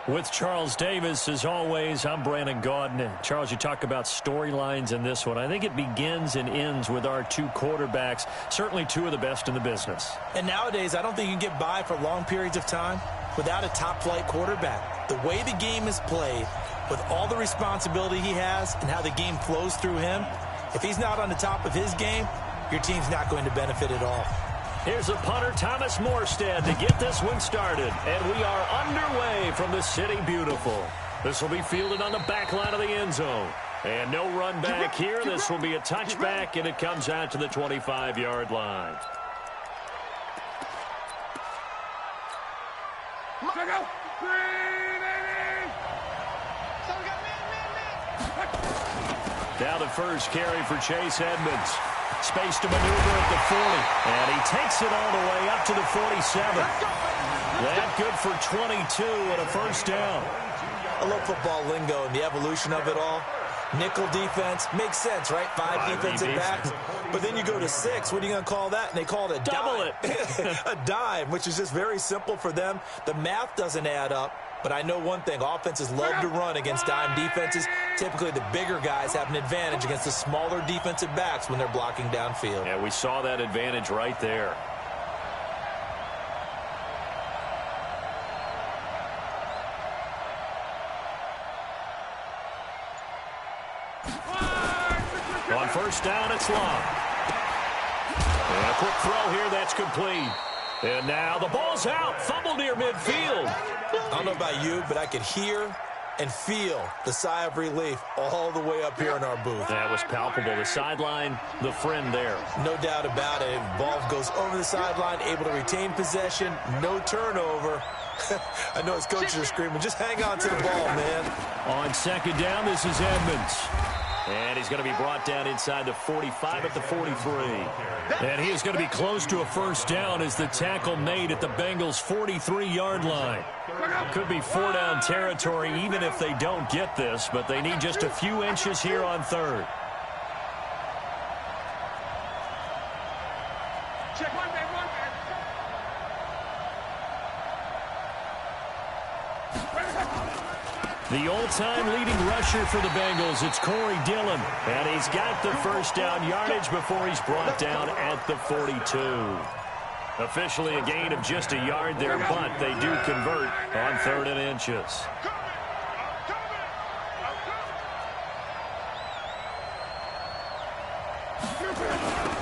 With Charles Davis, as always, I'm Brandon Gaudin. Charles, you talk about storylines in this one. I think it begins and ends with our two quarterbacks, certainly two of the best in the business. And nowadays, I don't think you can get by for long periods of time without a top-flight quarterback. The way the game is played, with all the responsibility he has and how the game flows through him, if he's not on the top of his game, your team's not going to benefit at all. Here's a punter, Thomas Morstead, to get this one started. And we are underway from the City Beautiful. This will be fielded on the back line of the end zone. And no run back here. This will be a touchback, and it comes out to the 25-yard line. Now the first carry for Chase Edmonds. Space to maneuver at the 40. And he takes it all the way up to the 47. That good for 22 and a first down. I love football lingo and the evolution of it all. Nickel defense makes sense, right? Five defensive backs. But then you go to 6. What are you going to call that? And they call it a double dime. A dime, which is just very simple for them. The math doesn't add up. But I know one thing, offenses love to run against dime defenses. Typically, the bigger guys have an advantage against the smaller defensive backs when they're blocking downfield. Yeah, we saw that advantage right there. On first down, it's Long. And a quick throw here, that's complete. And now the ball's out. Fumble near midfield. I don't know about you, but I could hear and feel the sigh of relief all the way up here in our booth. That was palpable. The sideline, the friend there. No doubt about it. Ball goes over the sideline, able to retain possession, no turnover. I know his coaches are screaming, just hang on to the ball, man. On second down, this is Edmonds. And he's going to be brought down inside the 45 at the 43. And he is going to be close to a first down as the tackle made at the Bengals' 43-yard line. Could be four-down territory even if they don't get this, but they need just a few inches here on third. The all-time leading rusher for the Bengals, it's Corey Dillon. And he's got the first down yardage before he's brought down at the 42. Officially a gain of just a yard there, but they do convert on 3rd and inches.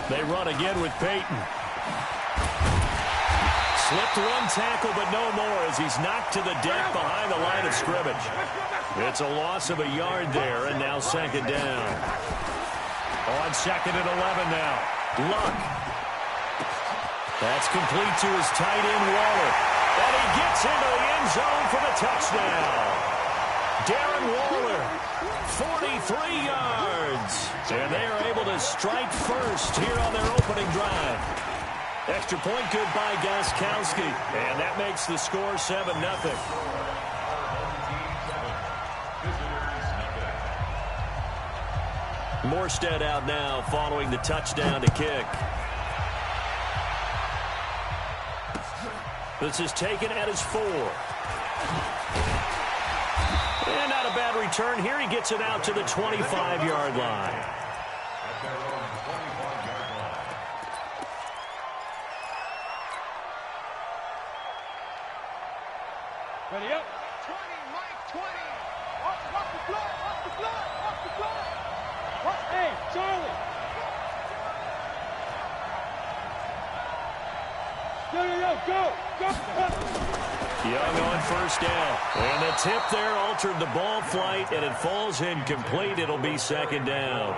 They run again with Peyton. Slipped one tackle, but no more as he's knocked to the deck behind the line of scrimmage. It's a loss of a yard there, and now second down. On 2nd and 11 now. Luck. That's complete to his tight end, Waller. And he gets into the end zone for the touchdown. Darren Waller, 43 yards. And they are able to strike first here on their opening drive. Extra point good by Gostkowski. And that makes the score 7-0. Morstead out now following the touchdown to kick. This is taken at his 4. And not a bad return here. He gets it out to the 25-yard line. Ready up. 20, Mike, 20. Watch the blood, watch the blood, watch the blood. Hey, Charlie. Yo, go. Young on first down. And the tip there altered the ball flight, and it falls incomplete. It'll be second down.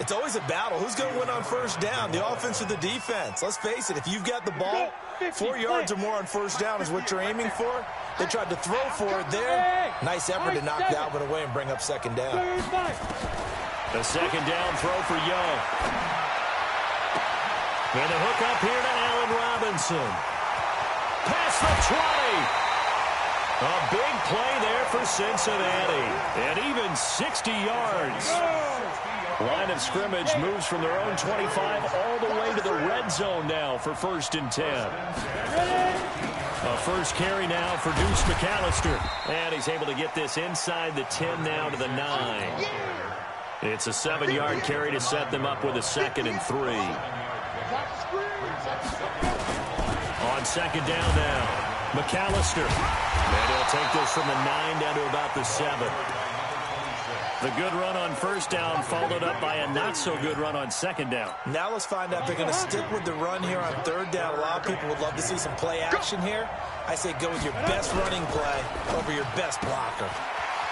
It's always a battle. Who's going to win on first down, the offense or the defense? Let's face it, if you've got the ball, 4 yards or more on first down is what you're aiming for. They tried to throw for it there. Nice effort to knock Dalvin away and bring up second down. The second down throw for Young. And the hook up here to Allen Robinson. Past the 20. A big play there for Cincinnati. And even 60 yards. Line of scrimmage moves from their own 25 all the way to the red zone now for 1st and 10. A first carry now for Deuce McAllister. And he's able to get this inside the 10 now to the 9. It's a 7-yard carry to set them up with a 2nd and 3. On 2nd down now, McAllister. And he'll take this from the 9 down to about the 7. The good run on 1st down followed up by a not-so-good run on 2nd down. Now let's find out if they're going to stick with the run here on 3rd down. A lot of people would love to see some play action here. I say go with your best running play over your best blocker.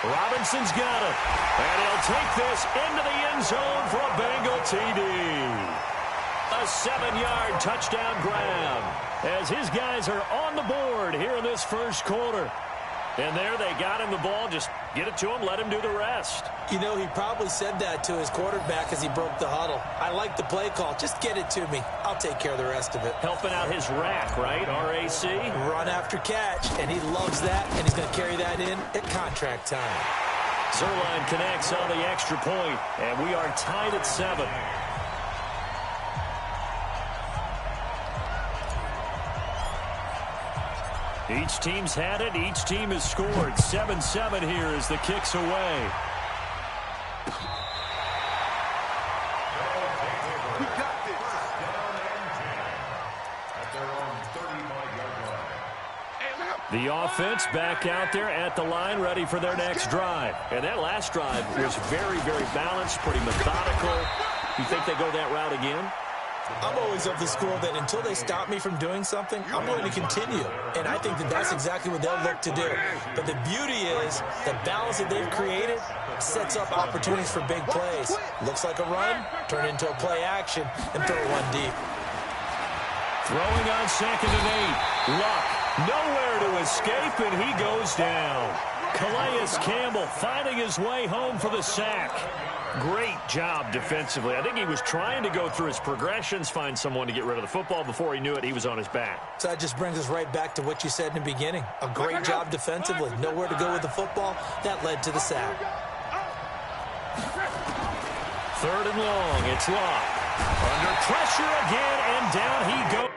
Robinson's got it. And he'll take this into the end zone for a Bengal TD. A 7-yard touchdown grab as his guys are on the board here in this first quarter. And there they got him the ball. Just get it to him, let him do the rest. You know, he probably said that to his quarterback as he broke the huddle. I like the play call. Just get it to me. I'll take care of the rest of it. Helping out his rack, right? RAC. Run after catch, and he loves that, and he's going to carry that in at contract time. Zuerlein connects on the extra point, and we are tied at 7. Each team's had it. Each team has scored. 7-7 here as the kick's away. The offense back out there at the line, ready for their next drive. And that last drive was very, very balanced, pretty methodical. You think they go that route again? I'm always of the school that until they stop me from doing something, I'm going to continue. And I think that that's exactly what they'll look to do. But the beauty is the balance that they've created sets up opportunities for big plays. Looks like a run, turn into a play action, and throw one deep. Throwing on 2nd and 8. Luck nowhere to escape, and he goes down. Calais Campbell finding his way home for the sack. Great job defensively. I think he was trying to go through his progressions, find someone to get rid of the football. Before he knew it, he was on his back. So that just brings us right back to what you said in the beginning. A great job defensively. Nowhere to go with the football. That led to the sack. 3rd and long. It's Locke. Under pressure again, and down he goes.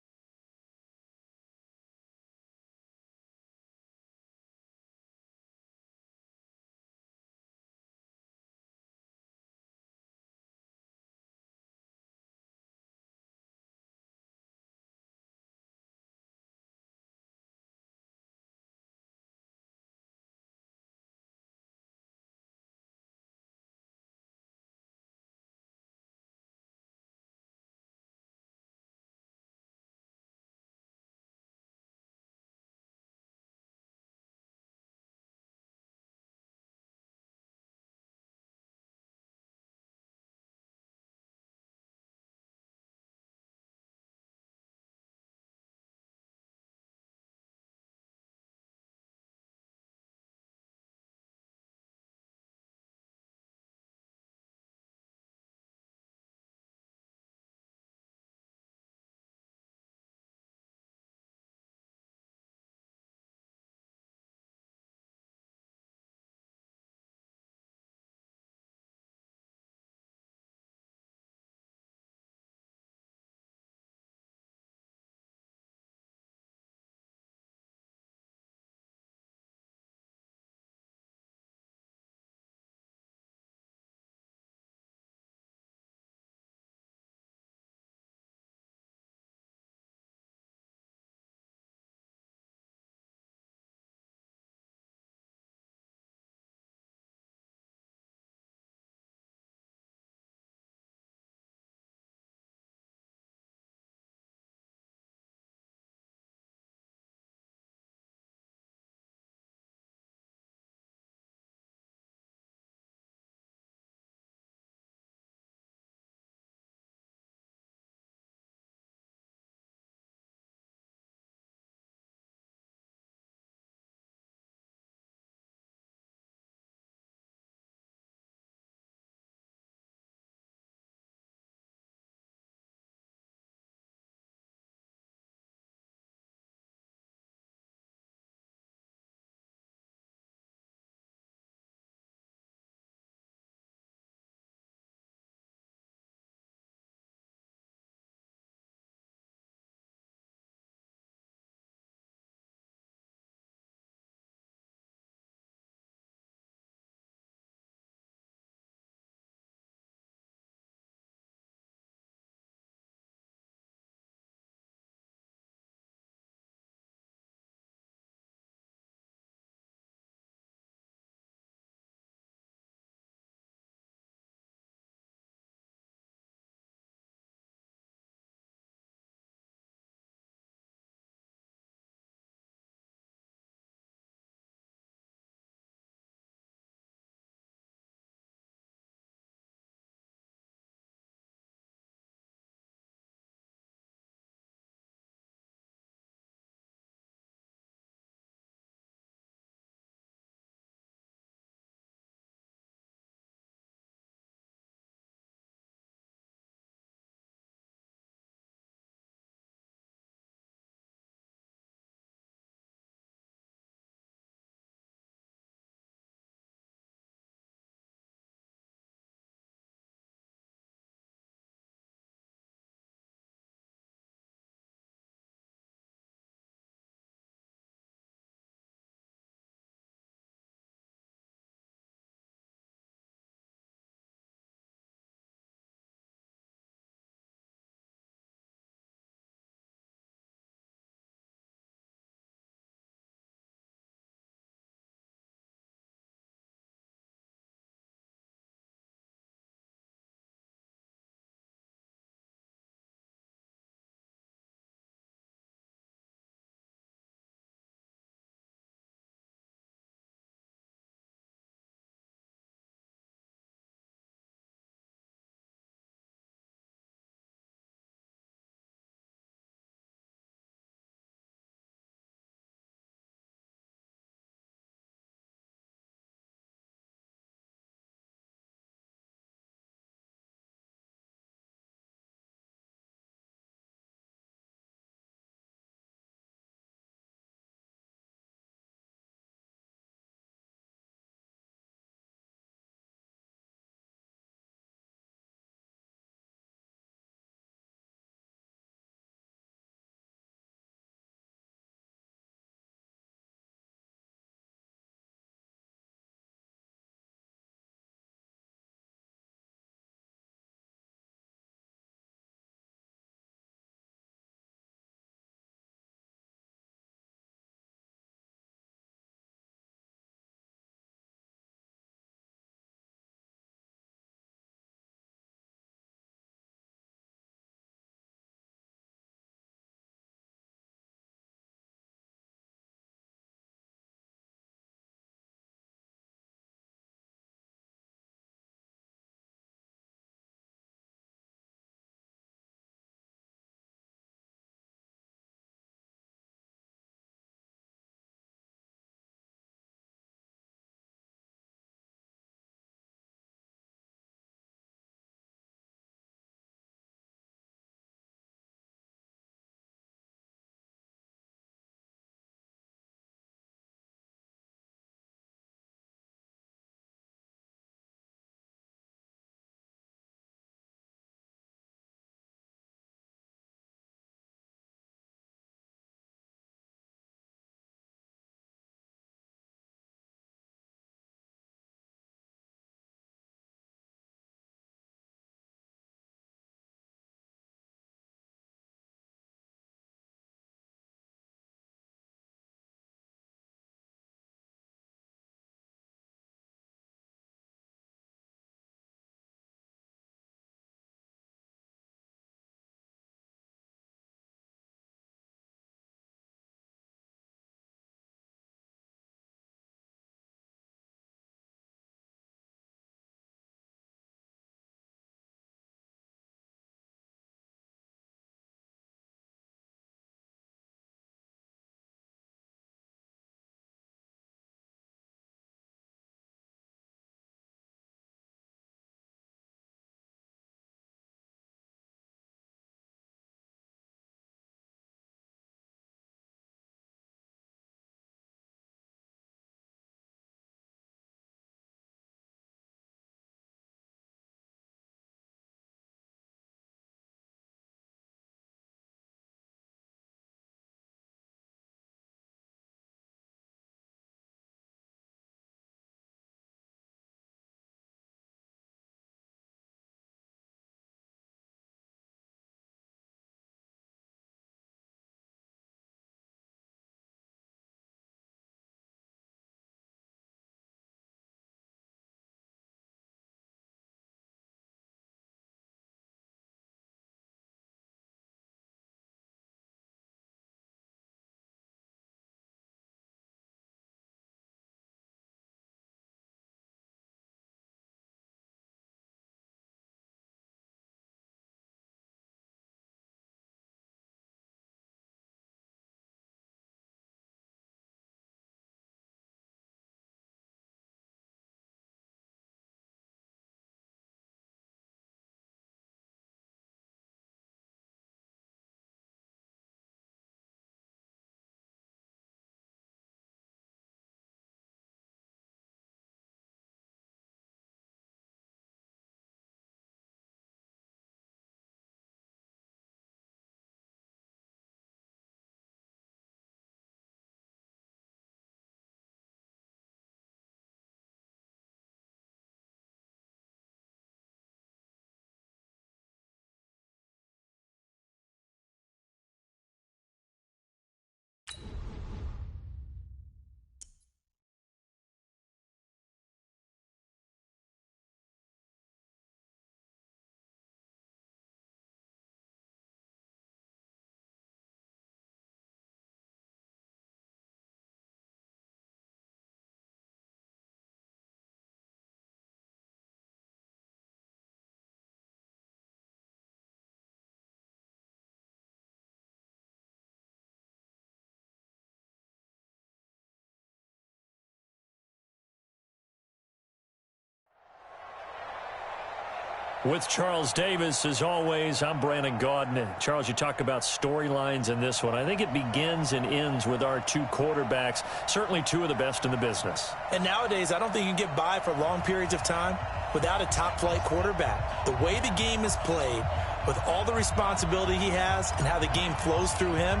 With Charles Davis, as always, I'm Brandon Gaudin. Charles, you talk about storylines in this one. I think it begins and ends with our two quarterbacks, certainly two of the best in the business. And nowadays, I don't think you can get by for long periods of time without a top-flight quarterback. The way the game is played, with all the responsibility he has and how the game flows through him,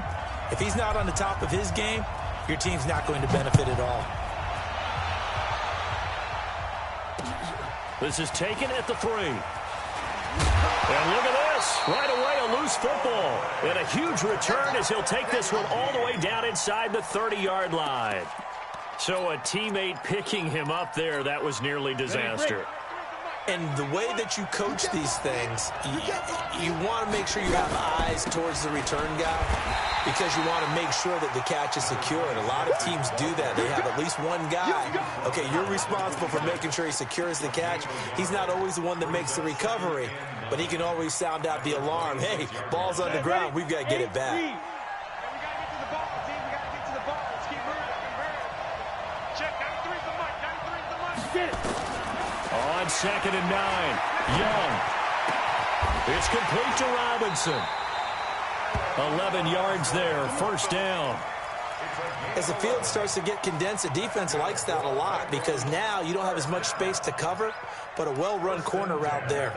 if he's not on the top of his game, your team's not going to benefit at all. This is taken at the 3. And look at this. Right away, a loose football. And a huge return as he'll take this one all the way down inside the 30-yard line. So a teammate picking him up there, that was nearly disaster. And the way that you coach these things, you want to make sure you have eyes towards the return guy because you want to make sure that the catch is secure. And a lot of teams do that. They have at least one guy. Okay, you're responsible for making sure he secures the catch. He's not always the one that makes the recovery, but he can always sound out the alarm. Hey, ball's on the ground. We've got to get it back. We got to get to the ball, team. We got to get to the ball. Let's keep moving. Check. 93's the mic. 93's the mic. Get it. On 2nd and 9, Young. It's complete to Robinson. 11 yards there, first down. As the field starts to get condensed, the defense likes that a lot because now you don't have as much space to cover, but a well-run corner route there.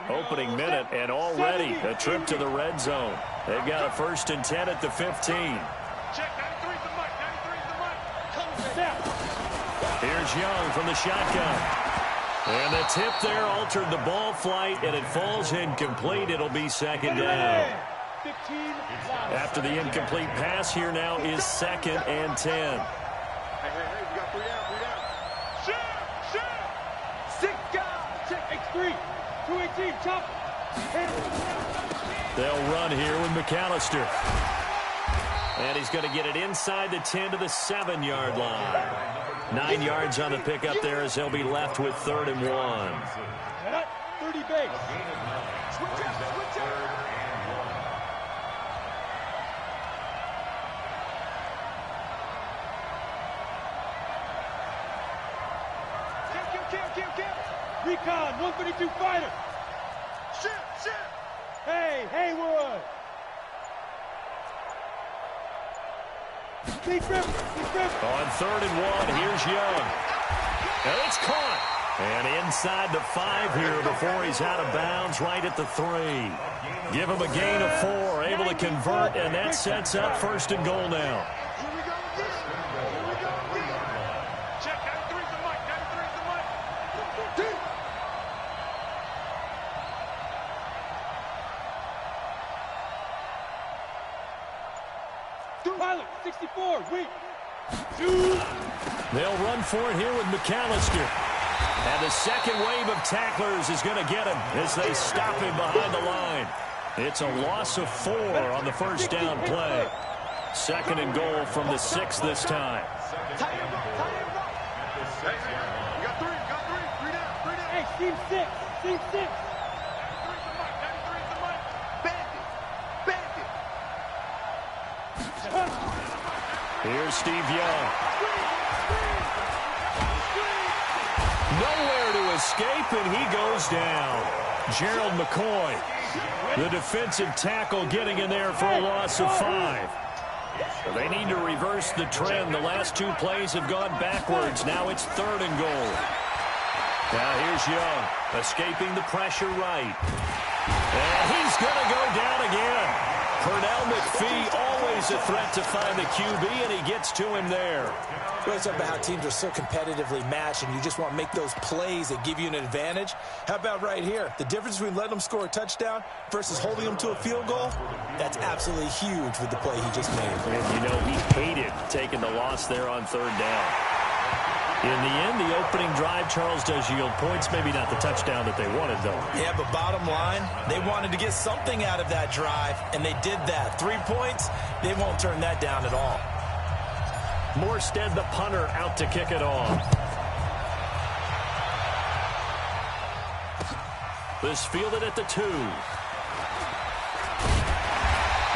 Opening minute, and already a trip to the red zone. They've got a 1st and 10 at the 15. Check. 93's the mic. 93's the mic. Come down. Here's Young from the shotgun. And the tip there altered the ball flight, and it falls incomplete. It'll be 2nd down. 15. After the incomplete pass, here now is 2nd and 10. Hey, we got 3 down. Shoot. 6 guys. Check. X3. 218. Chop. They'll run here with McAllister. And he's going to get it inside the 10 to the 7-yard line. 9 yards on the pickup there as they'll be left with 3rd and 1. 30 base. Switch out. Kill. Recon, 132 fighter. Shoot. Hey, Haywood. Deep grip. On 3rd and 1, here's Young. And it's caught. And inside the 5 here before he's out of bounds right at the 3. Give him a gain of 4, able to convert, and that sets up 1st and goal now. Here we go again. Check, 93's the mic. 93's the mic. Pilot, 64, weak. They'll run for it here with McAllister. And the second wave of tacklers is going to get him as they stop him behind the line. It's a loss of 4 on the 1st down play. 2nd and goal from the 6 this time. Hey, you got 3 down. Hey, team 6. 93's the mic. Bandit. Here's Steve Young. Nowhere to escape, and he goes down. Gerald McCoy, the defensive tackle, getting in there for a loss of 5. So they need to reverse the trend. The last 2 plays have gone backwards. Now it's 3rd and goal. Now here's Young, escaping the pressure right. And he's going to go down again. Pernell McPhee, always a threat to find the QB, and he gets to him there. Well, it's about how teams are so competitively matched, and you just want to make those plays that give you an advantage. How about right here? The difference between letting them score a touchdown versus holding them to a field goal, that's absolutely huge with the play he just made. And, you know, he hated taking the loss there on 3rd down. In the end, the opening drive, Charles, does yield points. Maybe not the touchdown that they wanted, though. Yeah, but bottom line, they wanted to get something out of that drive, and they did that. 3 points, they won't turn that down at all. Morstead, the punter, out to kick it off. This fielded at the 2.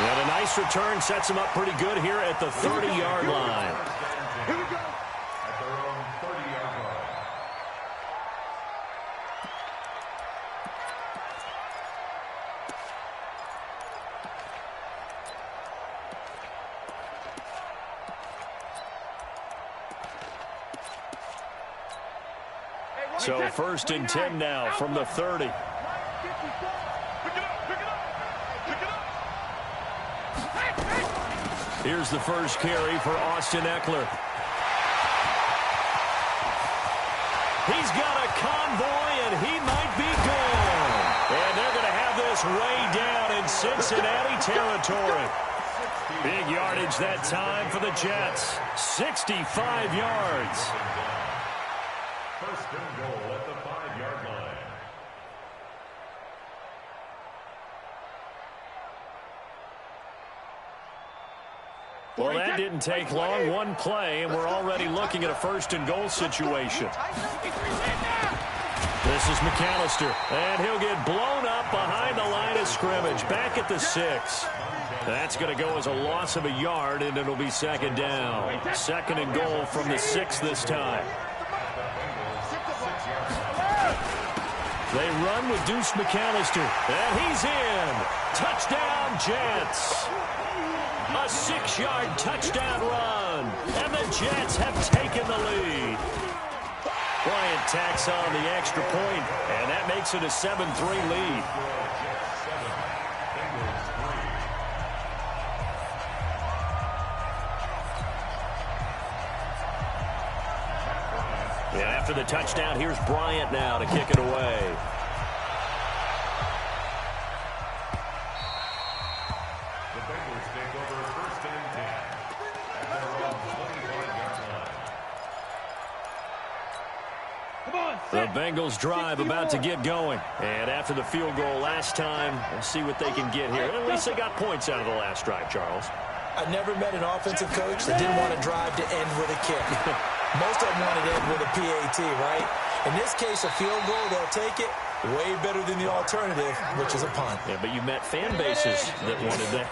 And a nice return sets him up pretty good here at the 30-yard line. Here we go. So 1st and 10 now from the 30. Here's the first carry for Austin Ekeler. He's got a convoy, and he might be gone. And they're going to have this way down in Cincinnati territory. Big yardage that time for the Jets. 65 yards. First and goal at the 5-yard line. Well, that didn't take long. One play, and we're already looking at a 1st and goal situation. This is McAllister, and he'll get blown up behind the line of scrimmage, back at the 6. That's going to go as a loss of a yard, and it'll be 2nd down. 2nd and goal from the 6 this time. They run with Deuce McAllister, and he's in. Touchdown, Jets. A 6-yard touchdown run, and the Jets have taken the lead. Bryant tacks on the extra point, and that makes it a 7-3 lead. And after the touchdown, here's Bryant now to kick it away. The Bengals drive about to get going. And after the field goal last time, we'll see what they can get here. At least they got points out of the last drive, Charles. I never met an offensive coach that didn't want to drive to end with a kick. Most of them want to end with a PAT, right? In this case, a field goal, they'll take it. Way better than the alternative, which is a punt. Yeah, but you met fan bases that wanted that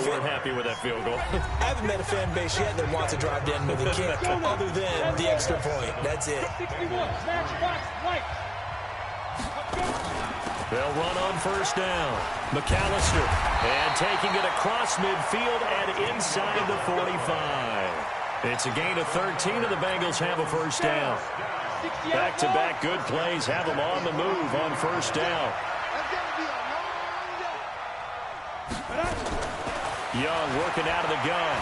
weren't happy with that field goal. I haven't met a fan base yet that wants to drive to end with a kick, other than the extra point. That's it. They'll run on 1st down. McAllister, and taking it across midfield and inside the 45. It's a gain of 13, and the Bengals have a 1st down. Back-to-back good plays have them on the move on 1st down. Young working out of the gun.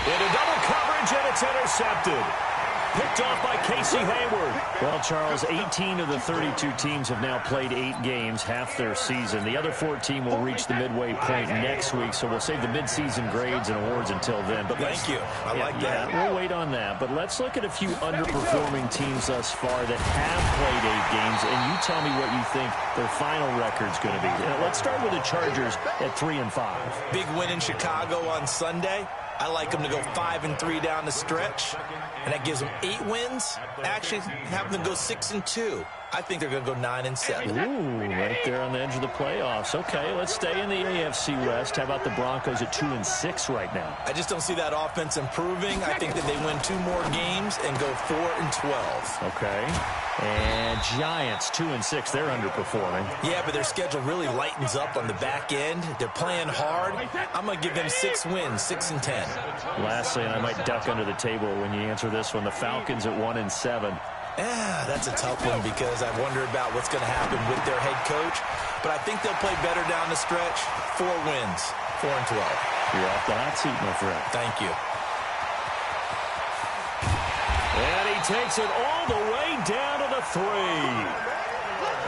Into double coverage, and it's intercepted. Picked off by Casey Hayward. Well, Charles, 18 of the 32 teams have now played 8 games, half their season. The other 14 will reach the midway point next week, so we'll save the midseason grades and awards until then. But thank you. I like that. Yeah, we'll wait on that. But let's look at a few underperforming teams thus far that have played 8 games, and you tell me what you think their final record's going to be. Let's start with the Chargers at 3-5. Big win in Chicago on Sunday. I like them to go 5-3 down the stretch, and that gives them 8 wins. Actually, have them go 6-2. I think they're going to go 9-7. Ooh, right there on the edge of the playoffs. Okay, let's stay in the AFC West. How about the Broncos at 2-6 right now? I just don't see that offense improving. I think that they win 2 more games and go 4-12. Okay. And Giants 2-6. They're underperforming. Yeah, but their schedule really lightens up on the back end. They're playing hard. I'm going to give them 6 wins, 6-10. Lastly, and I might duck under the table when you answer this one, the Falcons at 1-7. Yeah, that's a tough one because I wonder about what's going to happen with their head coach. But I think they'll play better down the stretch. 4 wins, 4-12. You're off the hot seat, my friend. Thank you. And he takes it all the way down to the 3.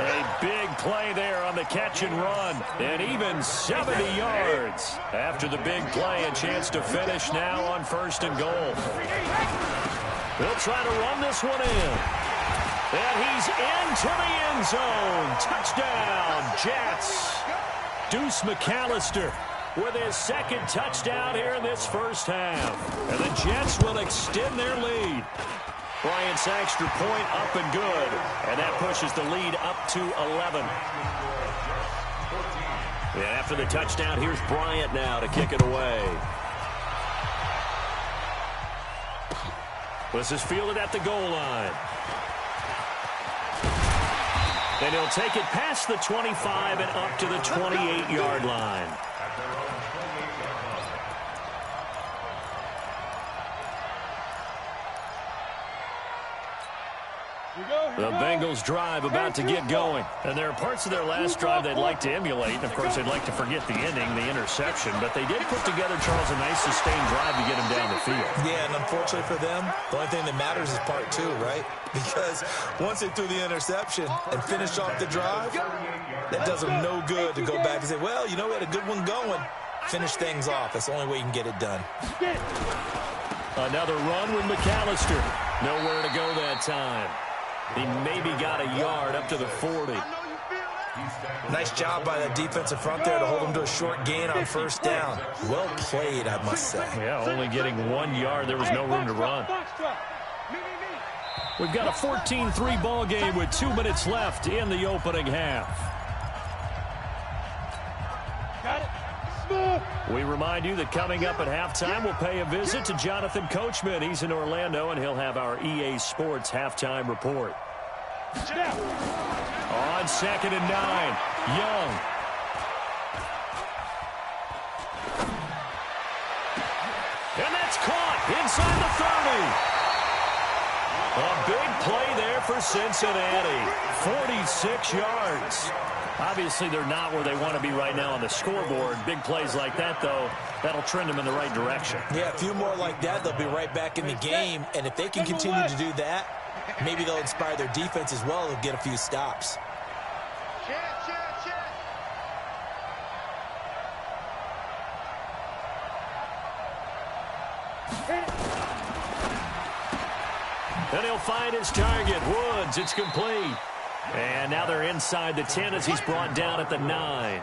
A big play there on the catch and run. And even 70 yards. After the big play, a chance to finish now on 1st and goal. They'll try to run this one in. And he's into the end zone. Touchdown, Jets. Deuce McAllister with his 2nd touchdown here in this 1st half. And the Jets will extend their lead. Bryant's extra point up and good. And that pushes the lead up to 11. And after the touchdown, here's Bryant now to kick it away. This is fielded at the goal line. And he'll take it past the 25 and up to the 28-yard line. The Bengals drive about to get going. And there are parts of their last drive they'd like to emulate. And, of course, they'd like to forget the ending, the interception. But they did put together, Charles, a nice sustained drive to get him down the field. Yeah, and unfortunately for them, the only thing that matters is part two, right? Because once they threw the interception and finished off the drive, that does them no good to go back and say, well, you know, we had a good one going. Finish things off. That's the only way you can get it done. Another run with McAllister. Nowhere to go that time. He maybe got a yard up to the 40. Nice job by that defensive front there to hold him to a short gain on first down. Well played, I must say. Yeah, only getting 1 yard. There was no room to run. We've got a 14-3 ball game with 2 minutes left in the opening half. Got it. We remind you that coming up at halftime, we'll pay a visit to Jonathan Coachman. He's in Orlando, and he'll have our EA Sports halftime report. On 2nd and 9, Young. And that's caught inside the 30. A big play there for Cincinnati. 46 yards. Obviously, they're not where they want to be right now on the scoreboard. Big plays like that, though, that'll trend them in the right direction. Yeah, a few more like that, they'll be right back in the game. And if they can continue to do that, maybe they'll inspire their defense as well. They'll get a few stops. And he'll find his target. Woods, it's complete. And now they're inside the 10 as he's brought down at the 9.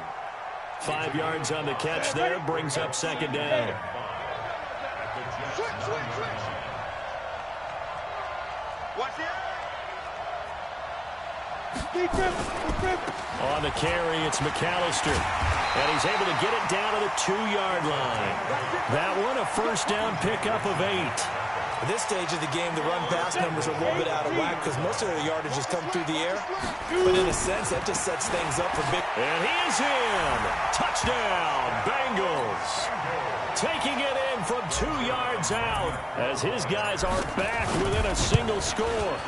5 yards on the catch there. Brings up 2nd down. On the carry, it's McAllister. And he's able to get it down to the 2-yard line. That one, a first down pickup of 8. At this stage of the game, the run-pass numbers are a little bit out of whack because most of their yardage has come through the air. But in a sense, that just sets things up for big. And he is in. Touchdown, Bengals. Taking it in from 2 yards out as his guys are back within a single score.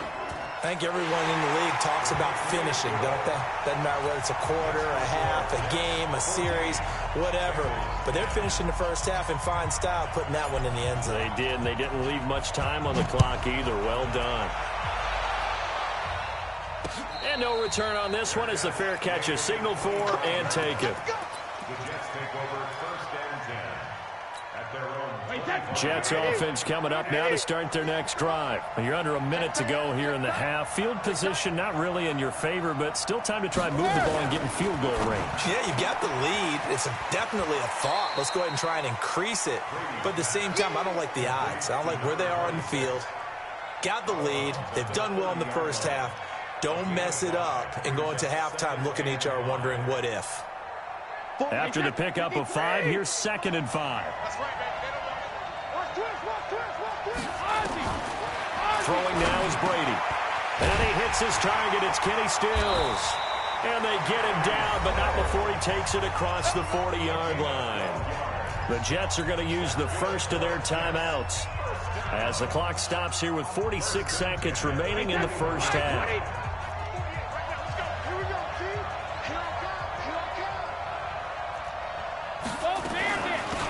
I think everyone in the league talks about finishing, don't they? Doesn't matter whether it's a quarter, a half, a game, a series, whatever. But they're finishing the first half in fine style, putting that one in the end zone. They did, and they didn't leave much time on the clock either. Well done. And no return on this one as the fair catch is signaled for and taken. Jets offense coming up now to start their next drive. You're under a minute to go here in the half. Field position not really in your favor, but still time to try and move the ball and get in field goal range. Yeah, you've got the lead. It's definitely a thought. Let's go ahead and try and increase it. But at the same time, I don't like the odds. I don't like where they are in the field. Got the lead. They've done well in the first half. Don't mess it up and go into halftime looking at each other wondering what if. After the pickup of 5, here's 2nd and 5. Throwing now is Brady. And he hits his target. It's Kenny Stills. And they get him down, but not before he takes it across the 40-yard line. The Jets are going to use the first of their timeouts as the clock stops here with 46 seconds remaining in the first half.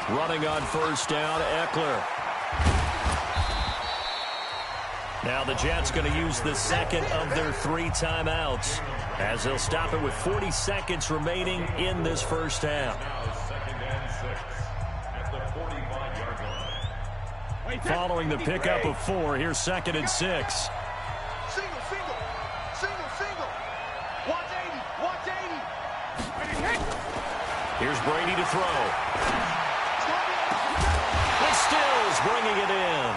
Running on first down, Eckler. Now the Jets going to use the second of their 3 timeouts as they'll stop it with 40 seconds remaining in this first half. Following the pickup of 4, here's 2nd and 6. Single. 180. Here's Brady to throw. And Stills bringing it in.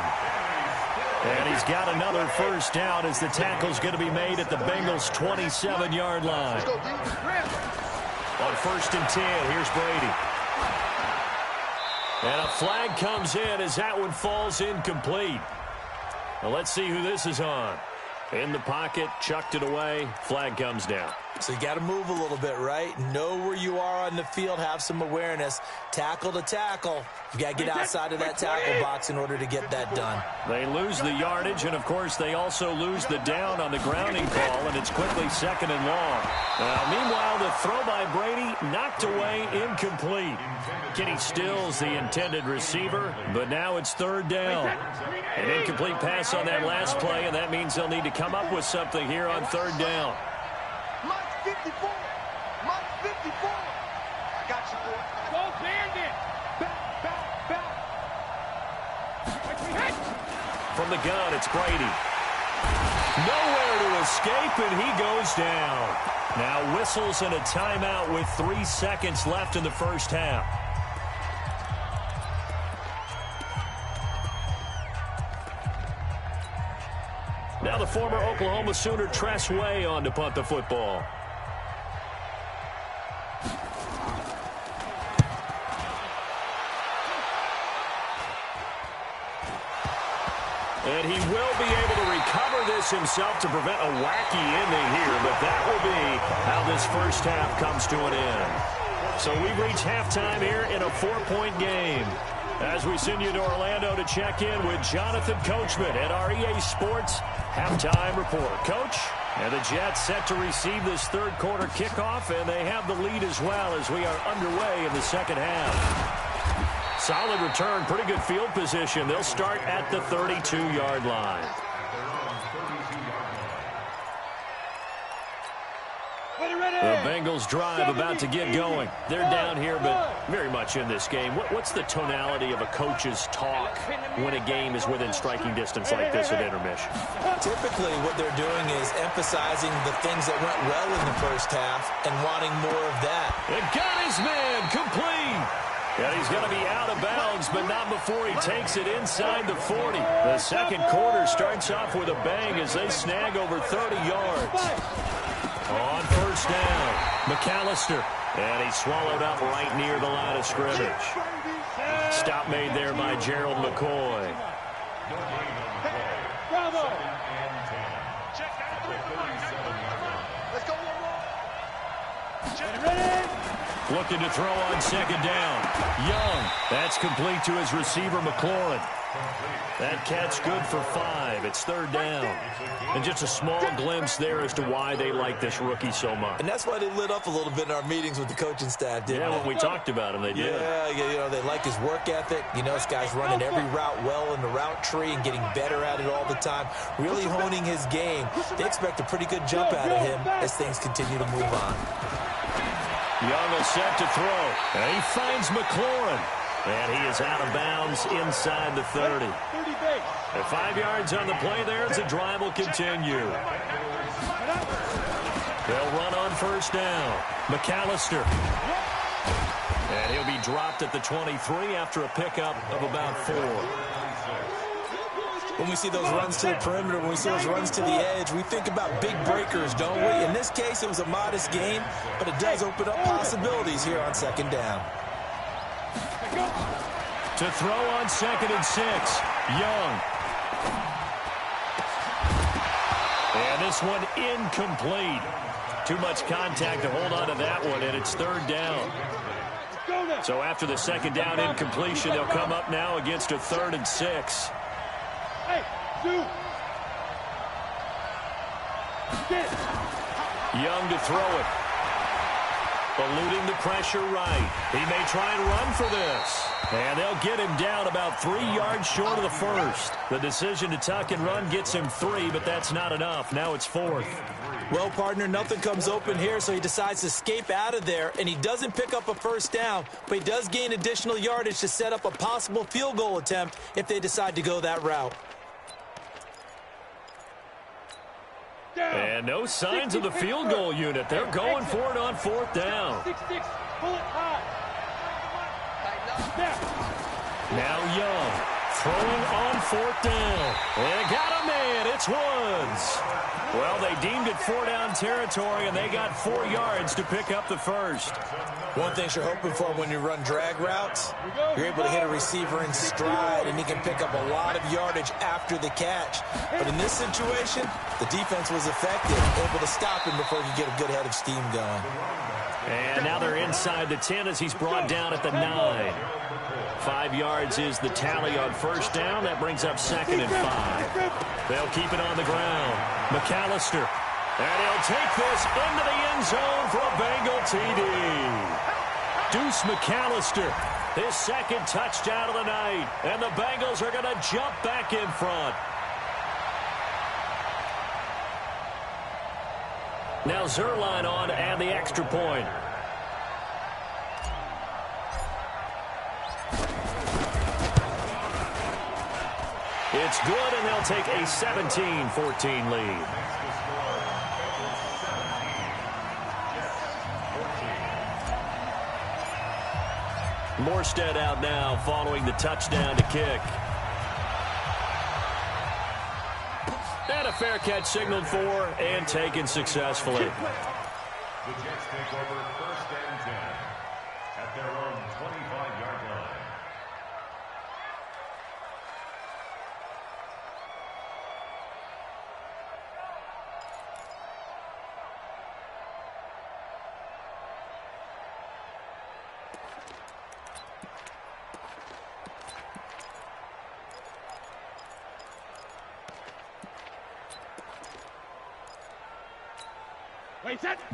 And he's got another first down as the tackle's going to be made at the Bengals' 27-yard line. On 1st and 10, here's Brady. And a flag comes in as that one falls incomplete. Well, let's see who this is on. In the pocket, chucked it away, flag comes down. So you got to move a little bit, right? Know where you are on the field, have some awareness. Tackle to tackle. You got to get outside of that tackle box in order to get that done. They lose the yardage, and, of course, they also lose the down on the grounding call, and it's quickly 2nd and long. Now, meanwhile, the throw by Brady knocked away, incomplete. Kenny Stills, the intended receiver, but now it's 3rd down. An incomplete pass on that last play, and that means they'll need to come up with something here on 3rd down. Mike 54. Mike 54. I got you, boy. Go bandit. Back. From the gun, it's Brady. Nowhere to escape, and he goes down. Now whistles and a timeout with 3 seconds left in the first half. Now the former Oklahoma Sooner Tress Way on to punt the football. And he will be able to recover this himself to prevent a wacky ending here, but that will be how this first half comes to an end. So we've reached halftime here in a 4-point game. As we send you to Orlando to check in with Jonathan Coachman at our EA Sports Halftime Report. Coach, and the Jets set to receive this third quarter kickoff, and they have the lead as well as we are underway in the second half. Solid return, pretty good field position. They'll start at the 32-yard line. The Bengals drive about to get going. They're down here, but very much in this game. What's the tonality of a coach's talk when a game is within striking distance like this at intermission? Typically, what they're doing is emphasizing the things that went well in the first half and wanting more of that. And got his man complete. And he's going to be out of bounds, but not before he takes it inside the 40. The second quarter starts off with a bang as they snag over 30 yards. On first down, McAllister. And he's swallowed up right near the line of scrimmage. Stop made there by Gerald McCoy. Bravo. Looking to throw on second down. Young. That's complete to his receiver, McLaurin. That catch good for 5. It's third down. And just a small glimpse there as to why they like this rookie so much. And that's why they lit up a little bit in our meetings with the coaching staff, didn't they? Yeah, when we talked about him, they did. Yeah, you know, they like his work ethic. You know, this guy's running every route well in the route tree and getting better at it all the time, really honing his game. They expect a pretty good jump out of him as things continue to move on. Young is set to throw. And he finds McLaurin. And he is out of bounds inside the 30. At 5 yards on the play there as the drive will continue. They'll run on first down. McAllister. And he'll be dropped at the 23 after a pickup of about 4. When we see those runs to the perimeter, when we see those runs to the edge, we think about big breakers, don't we? In this case, it was a modest game, but it does open up possibilities here on second down. To throw on 2nd and 6, Young. And this one incomplete. Too much contact to hold on to that one, and it's third down. So after the second down incompletion, they'll come up now against a 3rd and 6. Young to throw it. Eluding the pressure right. He may try and run for this. And they'll get him down about 3 yards short of the first. The decision to tuck and run gets him 3, but that's not enough. Now it's 4th. Well, partner, nothing comes open here, so he decides to escape out of there, and he doesn't pick up a first down, but he does gain additional yardage to set up a possible field goal attempt if they decide to go that route. And no signs of the field goal unit. They're going for it on 4th down. Now Young throwing on 4th down. And got him man, it's Woods. Well, they deemed it 4-down territory, and they got 4 yards to pick up the first. One thing you're hoping for when you run drag routes, you're able to hit a receiver in stride, and he can pick up a lot of yardage after the catch. But in this situation, the defense was effective, able to stop him before he could get a good head of steam going. And now they're inside the 10 as he's brought down at the 9. 5 yards is the tally on first down. That brings up 2nd and 5. They'll keep it on the ground. McAllister. And he'll take this into the end zone for a Bengal TD. Deuce McAllister, his 2nd touchdown of the night. And the Bengals are going to jump back in front. Now Zuerlein on and the extra point. It's good, and they'll take a 17-14 lead. Morstead out now following the touchdown to kick. And a fair catch signaled for and taken successfully. The Jets take over 1st and 10 at their own 25-yard line.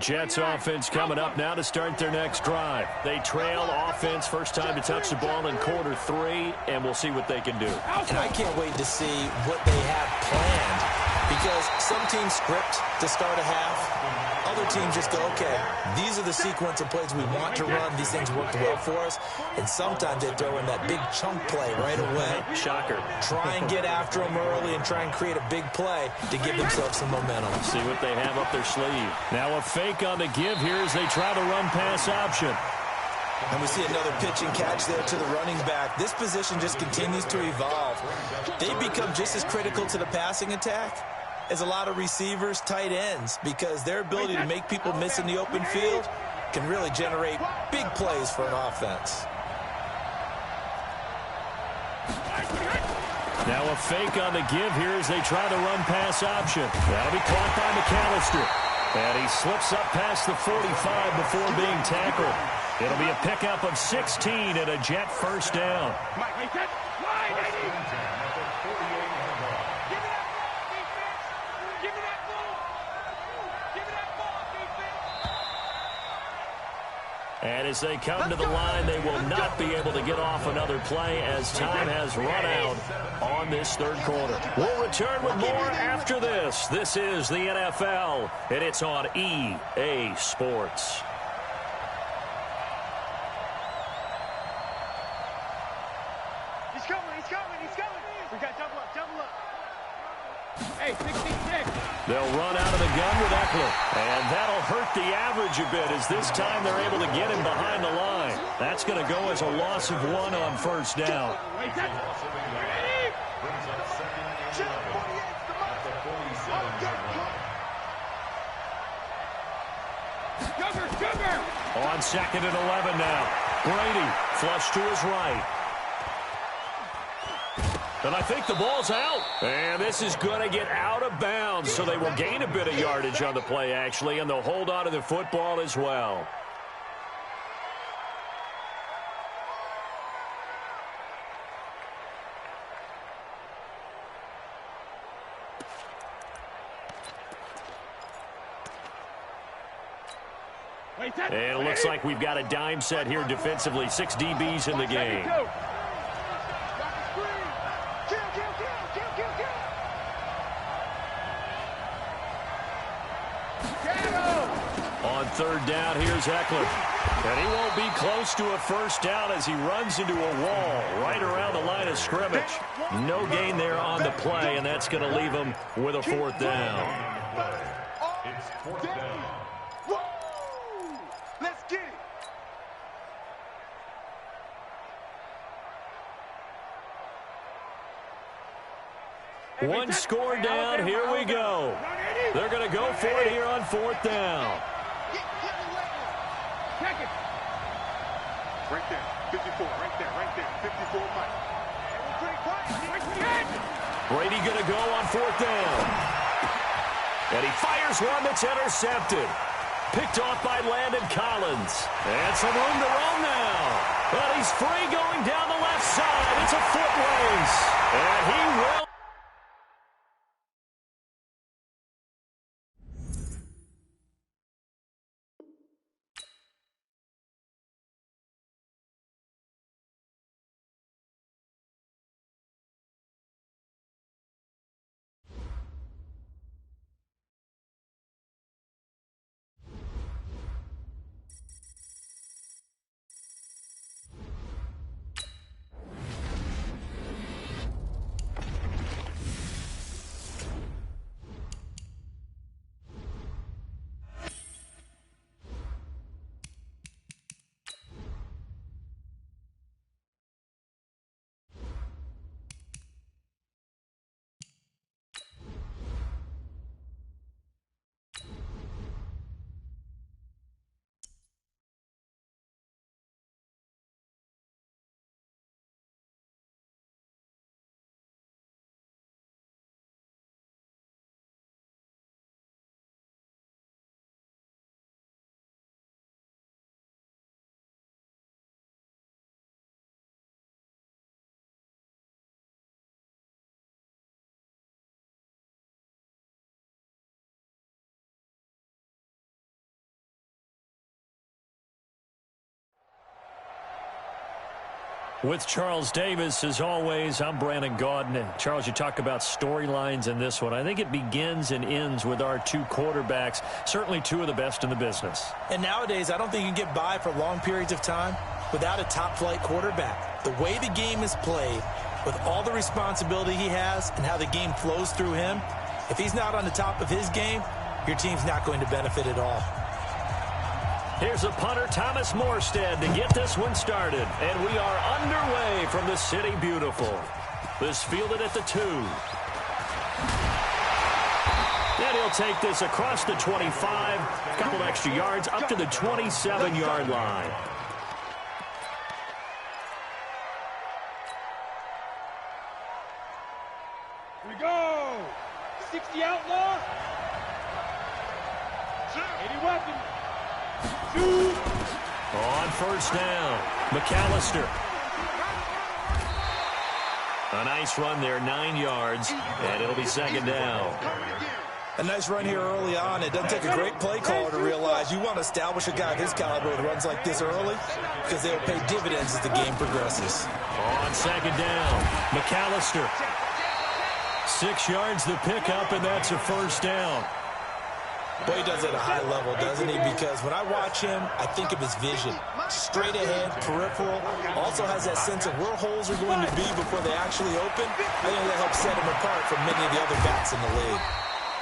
Jets offense coming up now to start their next drive. They trail offense, first time to touch the ball in quarter 3, and we'll see what they can do. And I can't wait to see what they have planned, because some teams script to start a half. Other teams just go, okay, these are the sequence of plays we want to run. These things worked well for us. And sometimes they throw in that big chunk play right away. Shocker. Try and get after them early and try and create a big play to give themselves some momentum. See what they have up their sleeve. Now a fake on the give here as they try the run-pass option. And we see another pitch and catch there to the running back. This position just continues to evolve. They become just as critical to the passing attack as a lot of receivers, tight ends, because their ability to make people miss in the open field can really generate big plays for an offense. Now a fake on the give here as they try the run-pass option. That'll be caught by McAllister. And he slips up past the 45 before being tackled. It'll be a pickup of 16 and a Jet first down. And as they come to the line, they will not be able to get off another play as time has run out on this third quarter. We'll return with more after this. This is the NFL, and it's on EA Sports. He's coming, he's coming, he's coming. We got double up, double up. Hey, 66. They'll run out of the gun with Eckler. And that'll hurt the average a bit as this time they're able to get him behind the line. That's going to go as a loss of 1 on first down. On 2nd and 11 now. Brady flush to his right. And I think the ball's out. And this is going to get out of bounds, so they will gain a bit of yardage on the play, actually, and they'll hold on to the football as well. And it looks like we've got a dime set here defensively. 6 DBs in the game. On third down, here's Eckler. And he won't be close to a first down as he runs into a wall right around the line of scrimmage. No gain there on the play, and that's going to leave him with a 4th down. It's 4th down. Let's get it. One score down. Here we go. They're going to go for it here on 4th down. Check it. Right there. 54. Right there. 54 Mike. Brady going to go on 4th down. And he fires one that's intercepted. Picked off by Landon Collins. And some room to run now. But he's free going down the left side. It's a foot race. And he will. With Charles Davis, as always, I'm Brandon Gaudin. And Charles, you talk about storylines in this one. I think it begins and ends with our two quarterbacks, certainly two of the best in the business. And nowadays, I don't think you can get by for long periods of time without a top-flight quarterback. The way the game is played, with all the responsibility he has and how the game flows through him, if he's not on the top of his game, your team's not going to benefit at all. Here's a punter, Thomas Morstead, to get this one started. And we are underway from the City Beautiful. This fielded at the 2. And he'll take this across the 25, a couple extra yards, up to the 27-yard line. Here we go. 60 outlaw. 80 weapon. On 1st down, McAllister. A nice run there, 9 yards, and it'll be 2nd down. A nice run here early on. It doesn't take a great play caller to realize you want to establish a guy of his caliber with runs like this early because they'll pay dividends as the game progresses. On 2nd down, McAllister. 6 yards the pickup, and that's a 1st down. Boy, he does it at a high level, doesn't he? Because when I watch him, I think of his vision. Straight ahead, peripheral. Also has that sense of where holes are going to be before they actually open. I think that helps set him apart from many of the other backs in the league.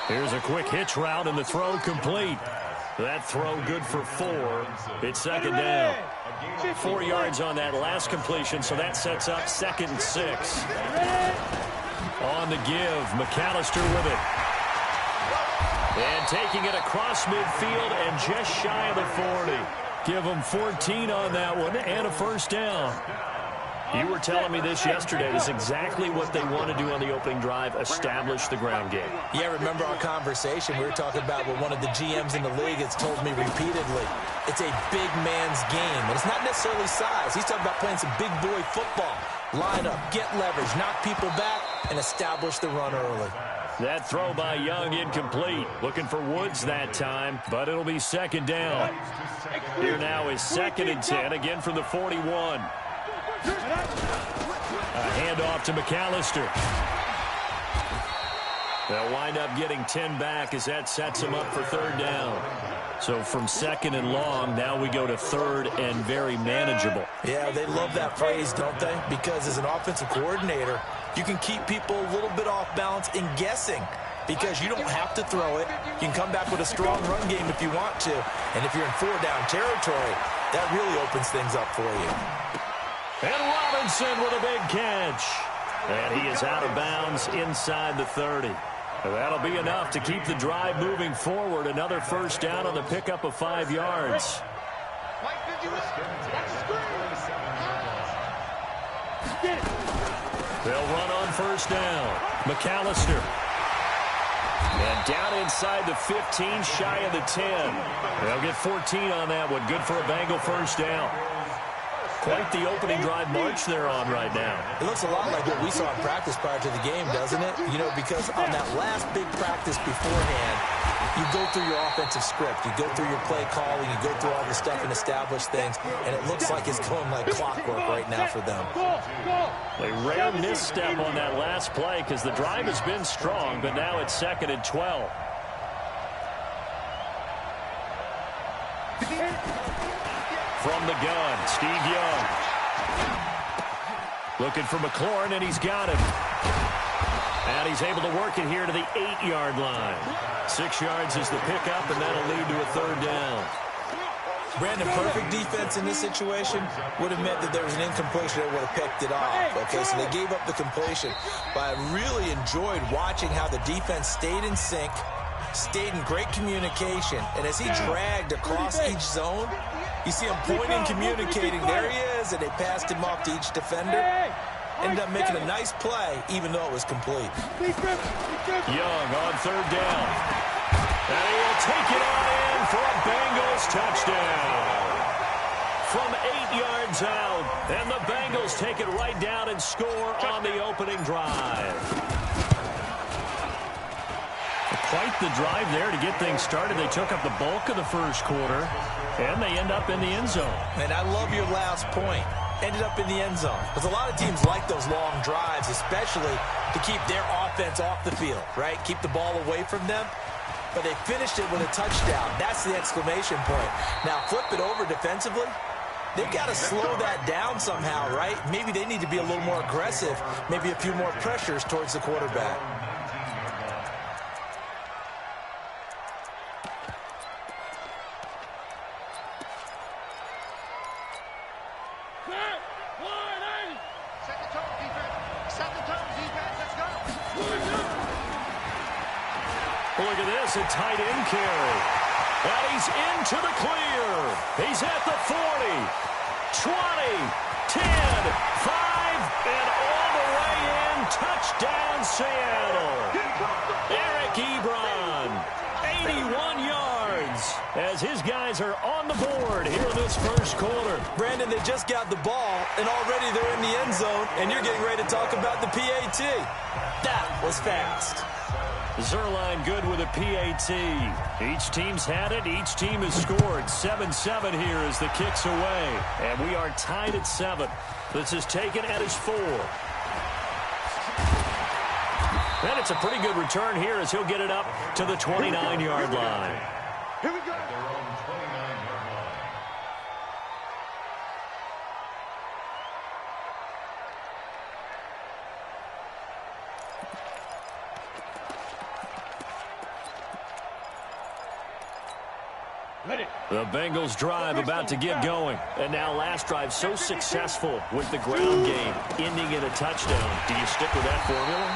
Here's a quick hitch route, and the throw complete. That throw good for 4. It's 2nd down. 4 yards on that last completion, so that sets up 2nd and 6. On the give, McAllister with it. And taking it across midfield and just shy of the 40. Give them 14 on that one and a 1st down. You were telling me this yesterday. This is exactly what they want to do on the opening drive, establish the ground game. Yeah, remember our conversation. We were talking about what one of the GMs in the league has told me repeatedly. It's a big man's game, and it's not necessarily size. He's talking about playing some big boy football. Line up, get leverage, knock people back, and establish the run early. That throw by Young incomplete. Looking for Woods that time, but it'll be 2nd down. Here now is 2nd and 10, again from the 41. A handoff to McAllister. They'll wind up getting 10 back as that sets them up for 3rd down. So from 2nd and long, now we go to 3rd and very manageable. Yeah, they love that phrase, don't they? Because as an offensive coordinator, you can keep people a little bit off balance in guessing because you don't have to throw it. You can come back with a strong run game if you want to. And if you're in 4-down territory, that really opens things up for you. And Robinson with a big catch. And he is out of bounds inside the 30. That'll be enough to keep the drive moving forward. Another first down on the pickup of 5 yards. They'll run on first down. McAllister. And down inside the 15, shy of the 10. They'll get 14 on that one. Good for a Bengal first down. Quite the opening drive march they're on right now. It looks a lot like what we saw in practice prior to the game, doesn't it? You know, because on that last big practice beforehand, you go through your offensive script. You go through your play calling. You go through all the stuff and establish things. And it looks like it's going like clockwork right now for them. A rare misstep on that last play because the drive has been strong, but now it's 2nd and 12. From the gun, Steve Young. Looking for McLaurin, and he's got him. And he's able to work it here to the 8-yard line. 6 yards is the pickup, and that'll lead to a 3rd down. Brandon, perfect defense in this situation would have meant that there was an incompletion that would have picked it off. Okay, so they gave up the completion. But I really enjoyed watching how the defense stayed in sync, stayed in great communication, and as he dragged across each zone, you see him pointing, communicating. There he is, and they passed him off to each defender. Ended up making a nice play, even though it was complete. Young on 3rd down. And he will take it on in for a Bengals touchdown. From 8 yards out, and the Bengals take it right down and score on the opening drive. Quite the drive there to get things started. They took up the bulk of the first quarter, and they end up in the end zone. And I love your last point. Ended up in the end zone. Because a lot of teams like those long drives, especially to keep their offense off the field, right? Keep the ball away from them. But they finished it with a touchdown. That's the exclamation point. Now, flip it over defensively. They've got to slow that down somehow, right? Maybe they need to be a little more aggressive. Maybe a few more pressures towards the quarterback. Look at this, a tight end carry. And he's into the clear. He's at the 40, 20, 10, 5, and all the way in. Touchdown, Seattle. Eric Ebron, 81 yards, as his guys are on the board here in this first quarter. Brandon, they just got the ball, and already they're in the end zone, and you're getting ready to talk about the PAT. That was fast. Zuerlein good with a PAT. Each team's had it. Each team has scored. 7-7 here as the kick's away. And we are tied at 7. This is taken at his 4. And it's a pretty good return here as he'll get it up to the 29-yard line. Here we go. At their own 29-yard line. The Bengals drive about to get going. And now last drive so successful with the ground game, ending in a touchdown. Do you stick with that formula?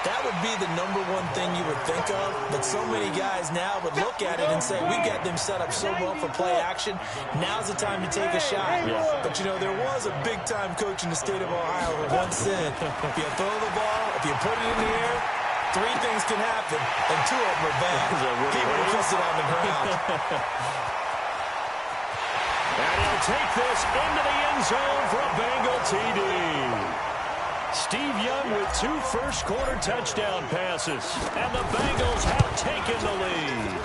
That would be the #1 thing you would think of, but so many guys now would look at it and say, we got them set up so well for play action, now's the time to take a shot. Yeah. But, you know, there was a big-time coach in the state of Ohio who once said, if you throw the ball, if you put it in the air, 3 things can happen, and 2 of them are bad. He would have kissed it on the ground. And he'll take this into the end zone for a Bengal TD. Steve Young with 2 first-quarter touchdown passes. And the Bengals have taken the lead.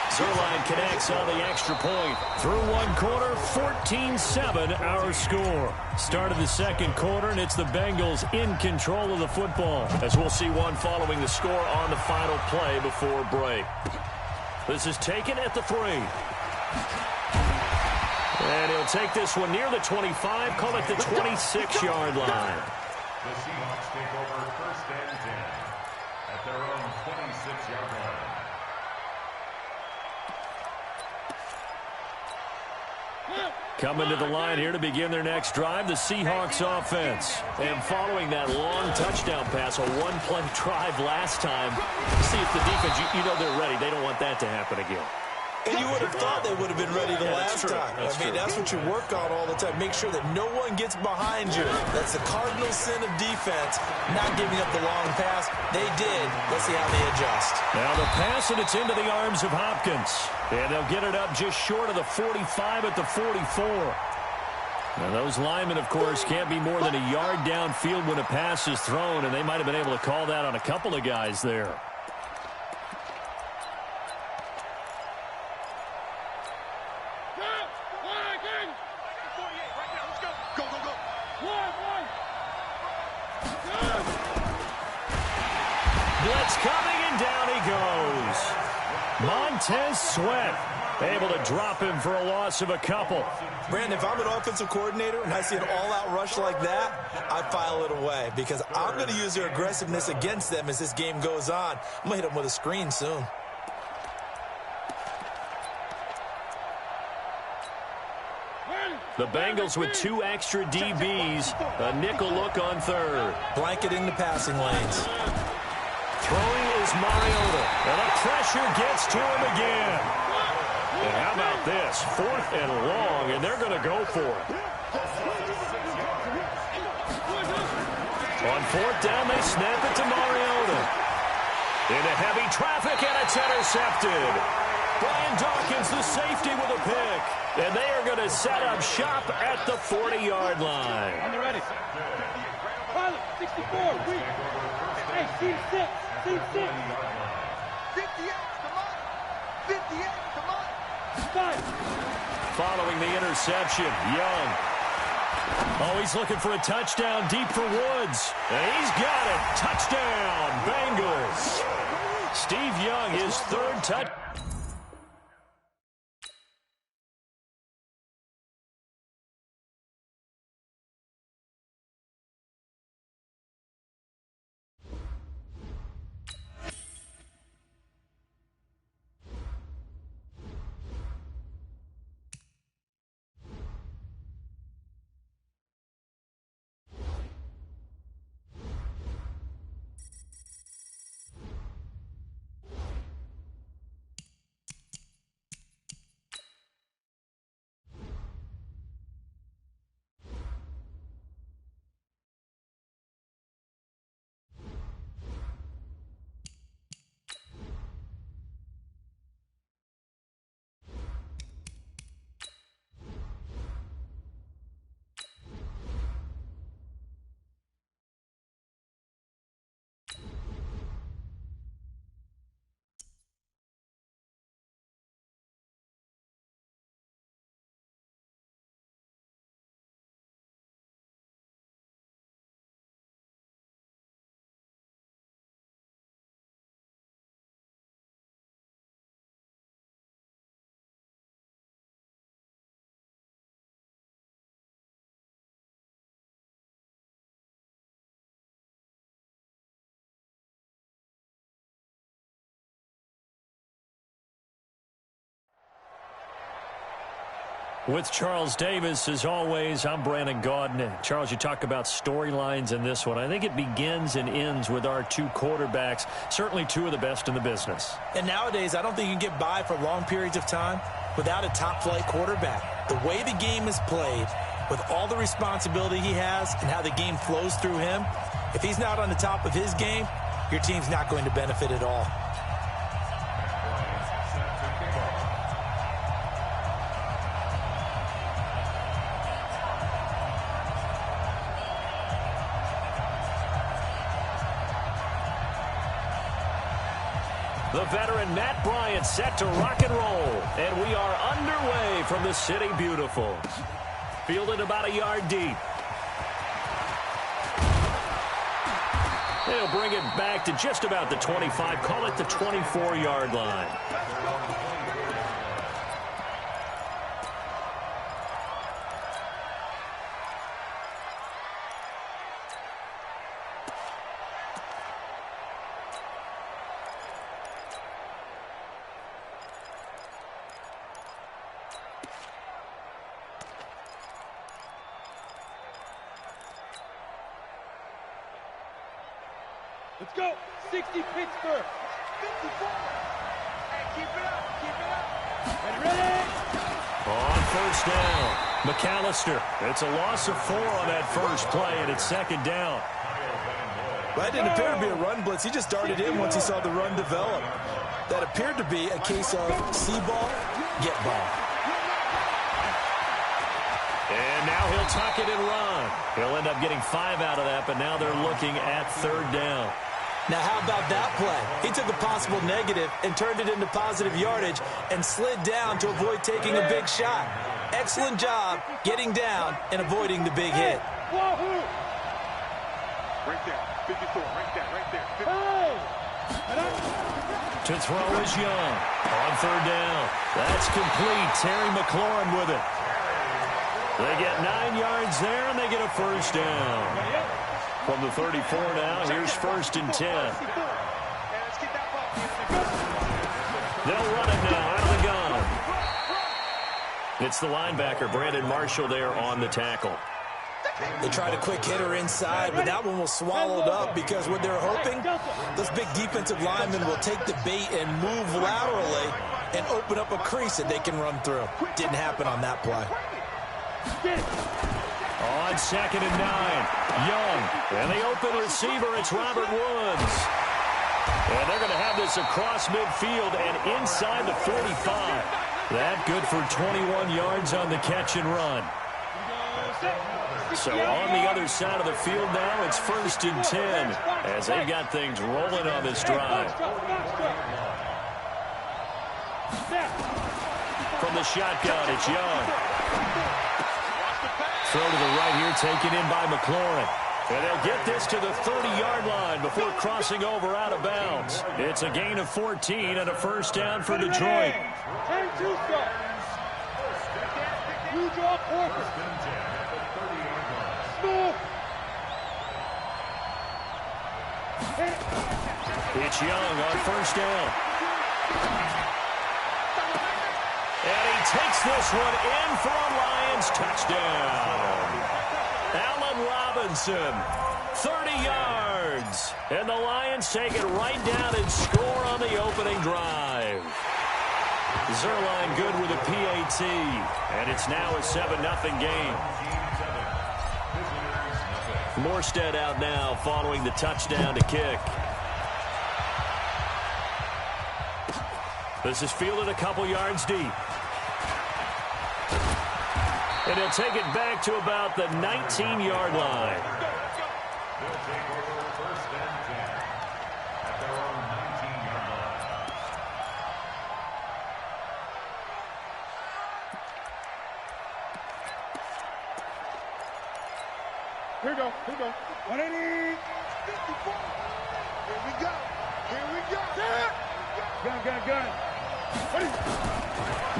Zuerlein connects on the extra point. Through 1 quarter, 14-7 our score. Start of the second quarter, and it's the Bengals in control of the football. As we'll see one following the score on the final play before break. This is taken at the 3. And he'll take this one near the 25, call it the 26-yard line. The Seahawks take over 1st and 10 at their own 26-yard line. Coming to the line here to begin their next drive, the Seahawks offense. And following that long touchdown pass, a one-play drive last time, see if the defense, you know they're ready. They don't want that to happen again. And you would have thought they would have been ready the last time. That's what you work on all the time. Make sure that no one gets behind you. That's the cardinal sin of defense, not giving up the long pass. They did. Let's see how they adjust. Now the pass, and it's into the arms of Hopkins. And they'll get it up just short of the 45 at the 44. Now those linemen, of course, can't be more than a yard downfield when a pass is thrown, and they might have been able to call that on a couple of guys there. Blitz coming, and down he goes. Montez Sweat able to drop him for a loss of a couple. Brandon, if I'm an offensive coordinator and I see an all-out rush like that, I file it away because I'm going to use their aggressiveness against them as this game goes on. I'm going to hit them with a screen soon. The Bengals with 2 extra DBs, a nickel look on third. Blanketing the passing lanes. Throwing is Mariota, and the pressure gets to him again. And how about this? 4th and long, and they're going to go for it. On 4th down, they snap it to Mariota. Into heavy traffic, and it's intercepted. Brian Dawkins, the safety, with a pick. And they are going to set up shop at the 40-yard line. On the ready. Pilot, 64, weak. Hey, team 6, team 6. 58, come on. 58, come on. 5. Following the interception, Young. Oh, he's looking for a touchdown deep for Woods. And he's got it. Touchdown, Bengals. Steve Young, his 3rd touchdown. With Charles Davis, as always, I'm Brandon Gaudin. Charles, you talk about storylines in this one. I think it begins and ends with our 2 quarterbacks, certainly 2 of the best in the business. And nowadays, I don't think you can get by for long periods of time without a top-flight quarterback. The way the game is played, with all the responsibility he has and how the game flows through him, if he's not on the top of his game, your team's not going to benefit at all. The veteran Matt Bryant set to rock and roll. And we are underway from the City Beautiful. Fielded about a yard deep. They'll bring it back to just about the 25. Call it the 24-yard line. Let's go. 60 Pittsburgh. 54. Hey, keep it up. Keep it up. Ready? On first down, McAllister. It's a loss of 4 on that first play, and it's second down. Well, that didn't appear to be a run blitz. He just darted in once he saw the run develop. That appeared to be a case of see ball, get ball. And now he'll tuck it and run. He'll end up getting 5 out of that, but now they're looking at third down. Now, how about that play? He took a possible negative and turned it into positive yardage and slid down to avoid taking a big shot. Excellent job getting down and avoiding the big hit. Wahoo! Right there. 54. Right there. Right there. Hey! To throw is Young. On third down. That's complete. Terry McLaurin with it. They get 9 yards there, and they get a first down. From the 34 now, here's first and 10. They'll run it now out of the gun. It's the linebacker, Brandon Marshall, there on the tackle. They tried a quick hitter inside, but that one was swallowed up because what they're hoping, those big defensive linemen will take the bait and move laterally and open up a crease that they can run through. Didn't happen on that play. On second and 9, Young. And the open receiver, it's Robert Woods. And they're going to have this across midfield and inside the 45. That good for 21 yards on the catch and run. So on the other side of the field now, it's first and 10 as they've got things rolling on this drive. From the shotgun, it's Young. Throw to the right here, taken in by McLaurin. And they'll get this to the 30-yard line before crossing over out of bounds. It's a gain of 14 and a first down for Detroit. 10-2 start. You draw Porter. Smooth. It's Young on first down. And he takes this one in for a Lions touchdown. Allen Robinson, 30 yards. And the Lions take it right down and score on the opening drive. Zerline good with a PAT. And it's now a 7-0 game. Morstead out now following the touchdown to kick. This is fielded a couple yards deep. And he'll take it back to about the 19-yard line. They'll take over first and 10 at their own 19-yard line. Here we go. Here we go. 180. 54. Here we go. Here we go. Gun, gun, gun.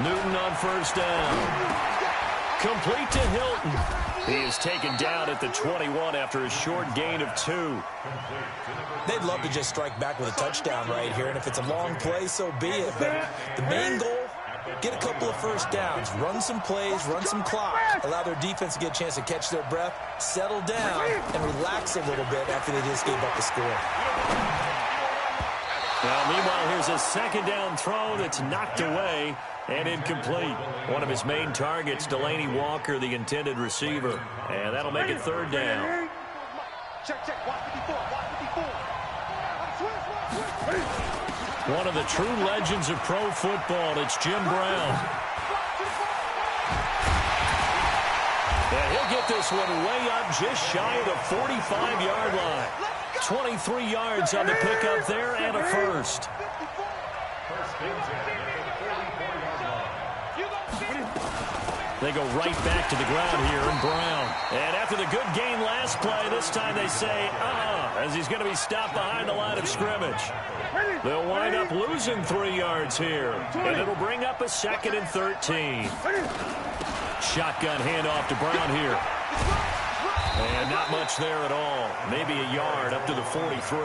Newton on first down. Complete to Hilton. He is taken down at the 21 after a short gain of 2. They'd love to just strike back with a touchdown right here, and if it's a long play, so be it. But the main goal, get a couple of first downs, run some plays, run some clock, allow their defense to get a chance to catch their breath, settle down, and relax a little bit after they just gave up the score. Now, meanwhile, here's a second down throw that's knocked away and incomplete. One of his main targets, Delaney Walker, the intended receiver. And that'll make it third down. Check, check. Watch 54. Watch 54. One of the true legends of pro football, it's Jim Brown. And he'll get this one way up just shy of the 45-yard line. 23 yards on the pickup there and a first. They go right back to the ground here in Brown. And after the good gain last play, this time they say, as he's going to be stopped behind the line of scrimmage. They'll wind up losing 3 yards here. And it'll bring up a second and 13. Shotgun handoff to Brown here. And not much there at all. Maybe a yard up to the 43.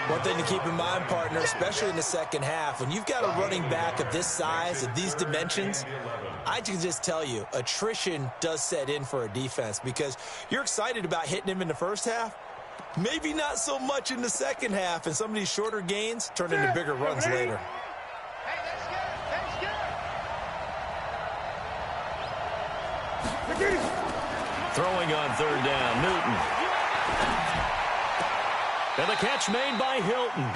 One thing to keep in mind, partner, especially in the second half, when you've got a running back of this size, of these dimensions, I can just tell you, attrition does set in for a defense because you're excited about hitting him in the first half. Maybe not so much in the second half, and some of these shorter gains turn into bigger runs later. Hey, that's good. That's good. Throwing on third down, Newton. And the catch made by Hilton.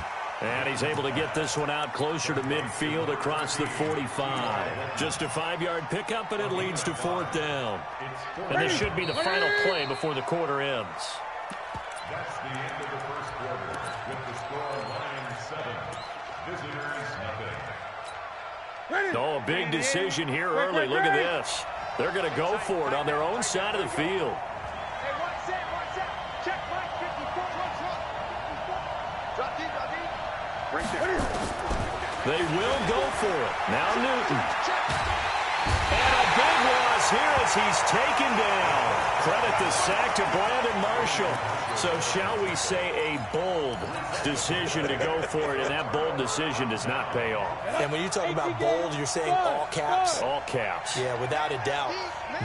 And he's able to get this one out closer to midfield across the 45. Just a 5-yard pickup, and it leads to fourth down. And this should be the final play before the quarter ends. That's the end of the first quarter with the score Lions 7, visitors nothing. Oh, a big decision here early. Look at this. They're going to go for it on their own side of the field. Hey, one set. Check Mike, 54, drop deep. They will go for it. Now Newton. And a big loss here as he's taken down. Credit the sack to Brandon Marshall. So shall we say a bold decision to go for it, and that bold decision does not pay off. And when you talk about bold, you're saying all caps? All caps. Yeah, without a doubt.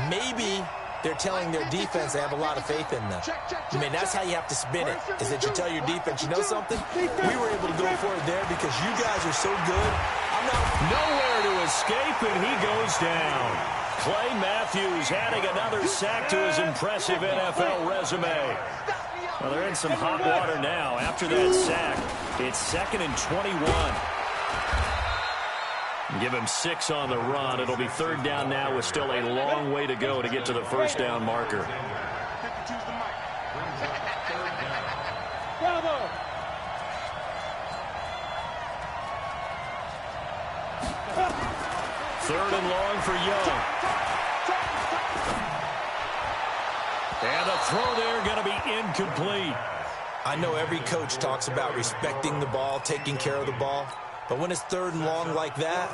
Maybe they're telling their defense they have a lot of faith in them. I mean, that's how you have to spin it, is that you tell your defense, you know something? We were able to go for it there because you guys are so good. I'm not... Nowhere to escape, and he goes down. Clay Matthews adding another sack to his impressive NFL resume. Well, they're in some hot water now. After that sack, it's 2nd and 21. Give him 6 on the run. It'll be third down now with still a long way to go to get to the first down marker. Third and long for Young. And the throw there going to be incomplete. I know every coach talks about respecting the ball, taking care of the ball. But when it's third and long like that,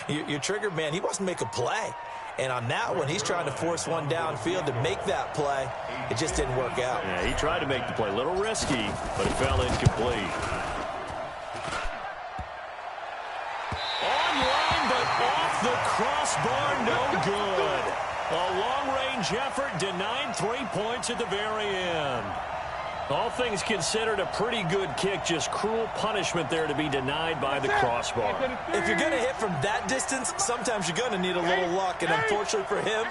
your trigger man, he wants to make a play. And on that one, he's trying to force one downfield to make that play. It just didn't work out. Yeah, he tried to make the play. A little risky, but it fell incomplete. Online, but off the crossbar, no good. A long-range effort denied 3 points at the very end. All things considered, a pretty good kick, just cruel punishment there to be denied by the crossbar. If you're going to hit from that distance, sometimes you're going to need a little luck, and unfortunately for him,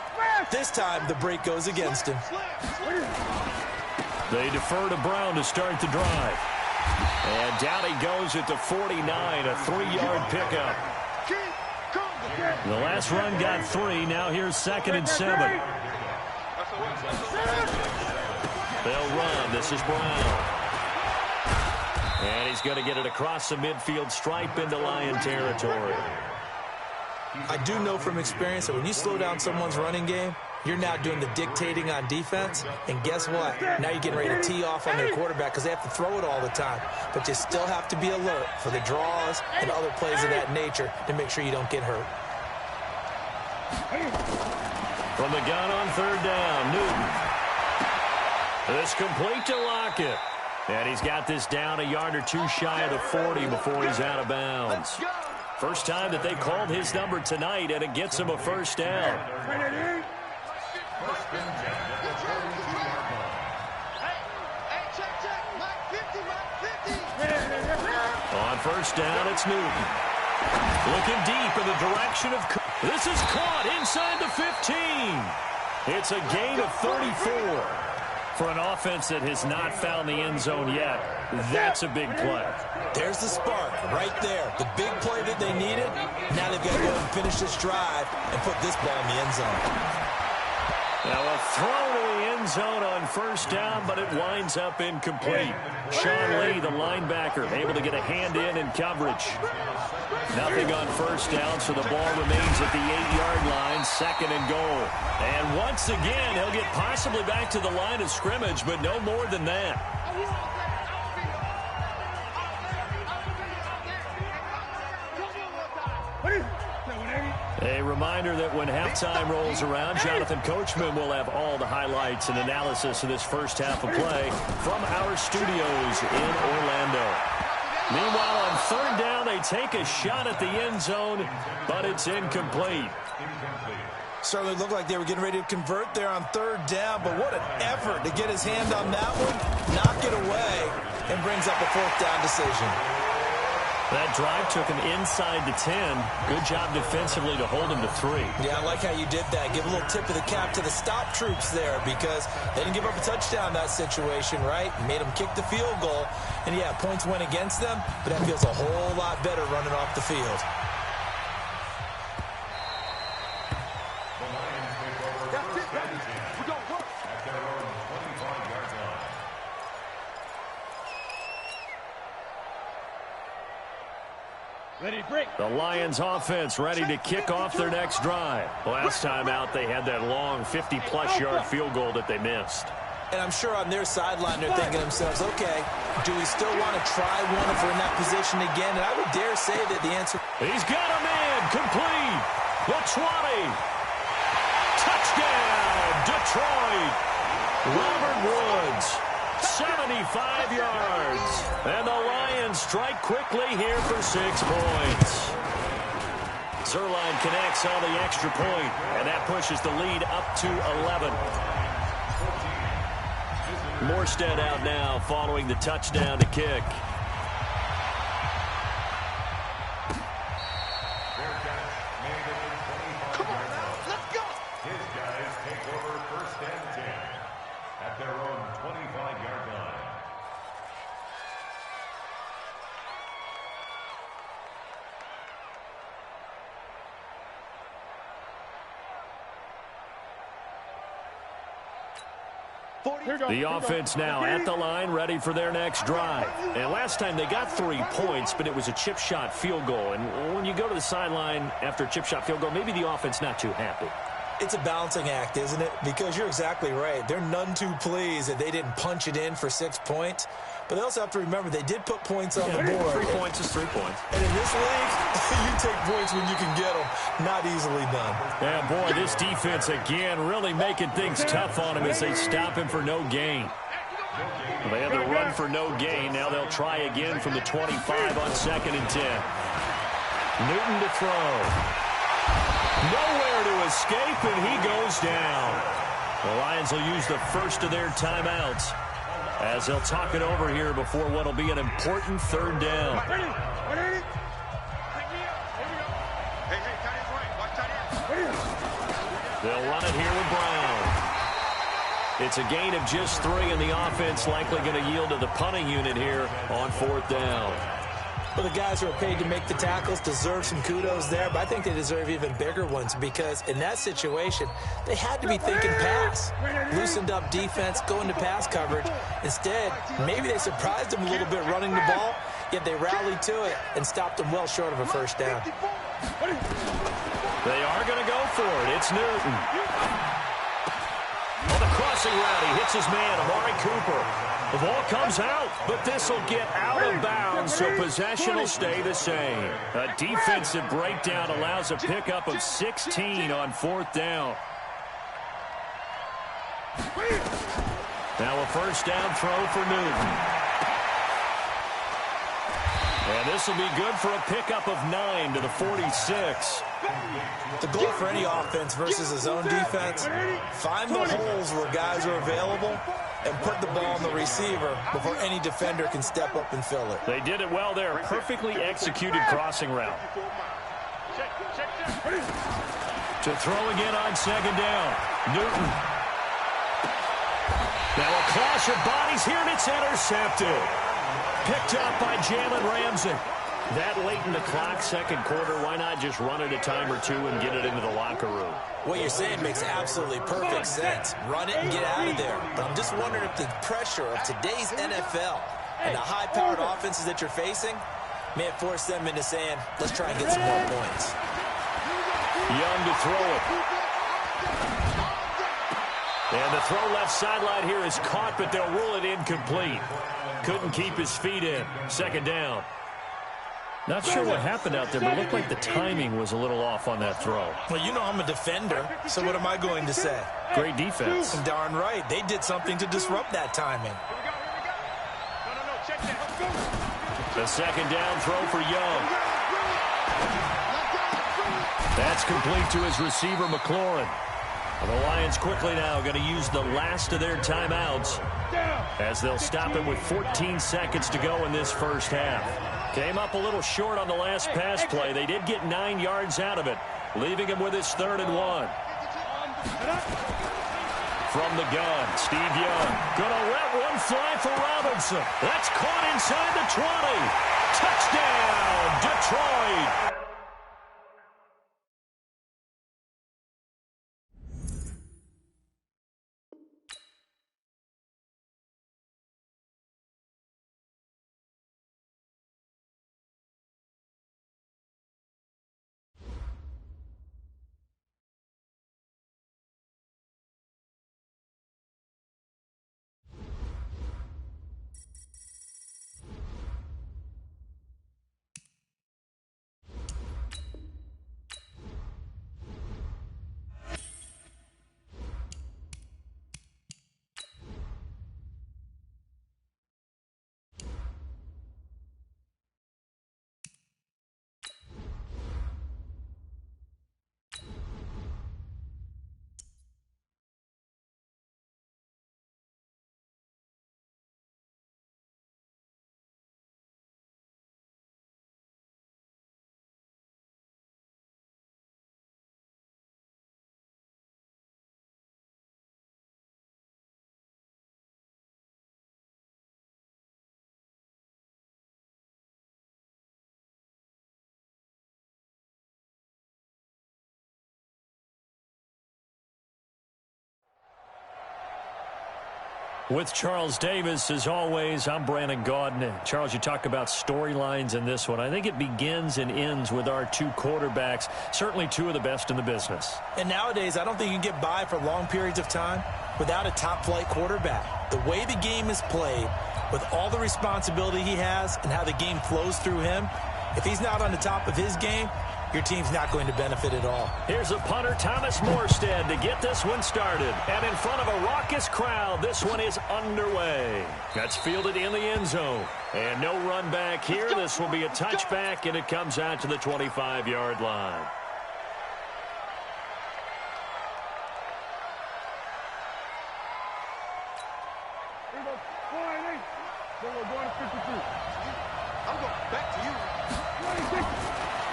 this time the break goes against him. They defer to Brown to start the drive. And down he goes at the 49, a 3-yard pickup. The last run got 3, now here's 2nd and 7. They'll run. This is Brown. And he's going to get it across the midfield stripe into Lion territory. I do know from experience that when you slow down someone's running game, you're now doing the dictating on defense. And guess what? Now you're getting ready to tee off on their quarterback because they have to throw it all the time. But you still have to be alert for the draws and other plays of that nature to make sure you don't get hurt. From the gun on third down, Newton. This complete to Lockett. And he's got this down a yard or two shy of the 40 before he's out of bounds. First time that they've called his number tonight, and it gets him a first down. On first down, it's Newton. Looking deep in the direction of... This is caught inside the 15. It's a gain of 34. For an offense that has not found the end zone yet, that's a big play. There's the spark right there. The big play that they needed. Now they've got to go and finish this drive and put this ball in the end zone. Now a throw to the end zone on first down, but it winds up incomplete. Sean Lee, the linebacker, able to get a hand in coverage. Nothing on first down, so the ball remains at the 8-yard line, 2nd and goal. And once again, he'll get possibly back to the line of scrimmage, but no more than that. A reminder that when halftime rolls around, Jonathan Coachman will have all the highlights and analysis of this first half of play from our studios in Orlando. Meanwhile, on third down, they take a shot at the end zone, but it's incomplete. Certainly looked like they were getting ready to convert there on third down, but what an effort to get his hand on that one, knock it away, and brings up a fourth down decision. That drive took him inside the 10. Good job defensively to hold him to 3. Yeah, I like how you did that. Give a little tip of the cap to the stop troops there because they didn't give up a touchdown in that situation, right? Made them kick the field goal. And, yeah, points went against them, but that feels a whole lot better running off the field. That's it, baby. We're going to work. At their own 25-yard line. Ready to break. The Lions offense ready to kick off their next drive. Last time out, they had that long 50-plus yard field goal that they missed. And I'm sure on their sideline they're thinking to themselves, okay, do we still want to try one if we're in that position again? And I would dare say that the answer... He's got a man complete. The 20. Touchdown, Detroit. Robert Woods, 75 yards. And the Lions strike quickly here for 6 points. Zuerlein connects on the extra point, and that pushes the lead up to 11. Morstead out now following the touchdown to kick. Come on now, let's go. His guys take over first and 10 at their own 25-yard line. The offense now at the line, ready for their next drive. And last time they got 3 points, but it was a chip shot field goal. And when you go to the sideline after a chip shot field goal, maybe the offense not too happy. It's a balancing act, isn't it? Because you're exactly right. They're none too pleased that they didn't punch it in for 6 points. But they also have to remember they did put points on the board. 3 points is 3 points. And in this league, you take points when you can get them. Not easily done. Yeah, boy, this defense again really making things tough on him as they stop him for no gain. They had the run for no gain. Now they'll try again from the 25 on 2nd and 10. Newton to throw. Nowhere to escape, and he goes down. The Lions will use the first of their timeouts as they'll talk it over here before what will be an important 3rd down. They'll run it here with Brown. It's a gain of just 3, and the offense likely going to yield to the punting unit here on 4th down. Well, the guys who are paid to make the tackles deserve some kudos there, but I think they deserve even bigger ones because in that situation, they had to be thinking pass. Loosened up defense, going to pass coverage. Instead, maybe they surprised them a little bit running the ball, yet they rallied to it and stopped them well short of a 1st down. They are going to go for it. It's Newton. On the crossing route, he hits his man, Amari Cooper. The ball comes out, but this will get out of bounds, so possession will stay the same. A defensive breakdown allows a pickup of 16 on 4th down. Now a 1st down throw for Newton. And this will be good for a pickup of 9 to the 46. The goal for any offense versus his own defense, find the holes where guys are available and put the ball on the receiver before any defender can step up and fill it. They did it well there. Perfectly executed crossing route. To throw again on 2nd down. Newton. Now a clash of bodies here, and it's intercepted. Picked up by Jalen Ramsey. That late in the clock, 2nd quarter, why not just run it a time or 2 and get it into the locker room? What you're saying makes absolutely perfect sense. Run it and get out of there. But I'm just wondering if the pressure of today's NFL and the high-powered offenses that you're facing may have forced them into saying, let's try and get some more points. Young to throw it. And the throw left sideline here is caught, but they'll rule it incomplete. Couldn't keep his feet in. 2nd down. Not sure what happened out there, but it looked like the timing was a little off on that throw. Well, you know I'm a defender, so what am I going to say? Great defense. And darn right, they did something to disrupt that timing. The 2nd down throw for Young. That's complete to his receiver, McLaurin. And the Lions quickly now going to use the last of their timeouts as they'll stop him with 14 seconds to go in this first half. Came up a little short on the last pass play. They did get 9 yards out of it, leaving him with his 3rd and 1. From the gun, Steve Young. Gonna let one fly for Robinson. That's caught inside the 20. Touchdown, Detroit. With Charles Davis, as always, I'm Brandon Gaudin. Charles, you talk about storylines in this one. I think it begins and ends with our 2 quarterbacks, certainly 2 of the best in the business. And nowadays, I don't think you can get by for long periods of time without a top-flight quarterback. The way the game is played, with all the responsibility he has and how the game flows through him, if he's not on the top of his game, your team's not going to benefit at all. Here's a punter, Thomas Morstead, to get this one started. And in front of a raucous crowd, this one is underway. That's fielded in the end zone. And no run back here. This will be a touchback, and it comes out to the 25-yard line.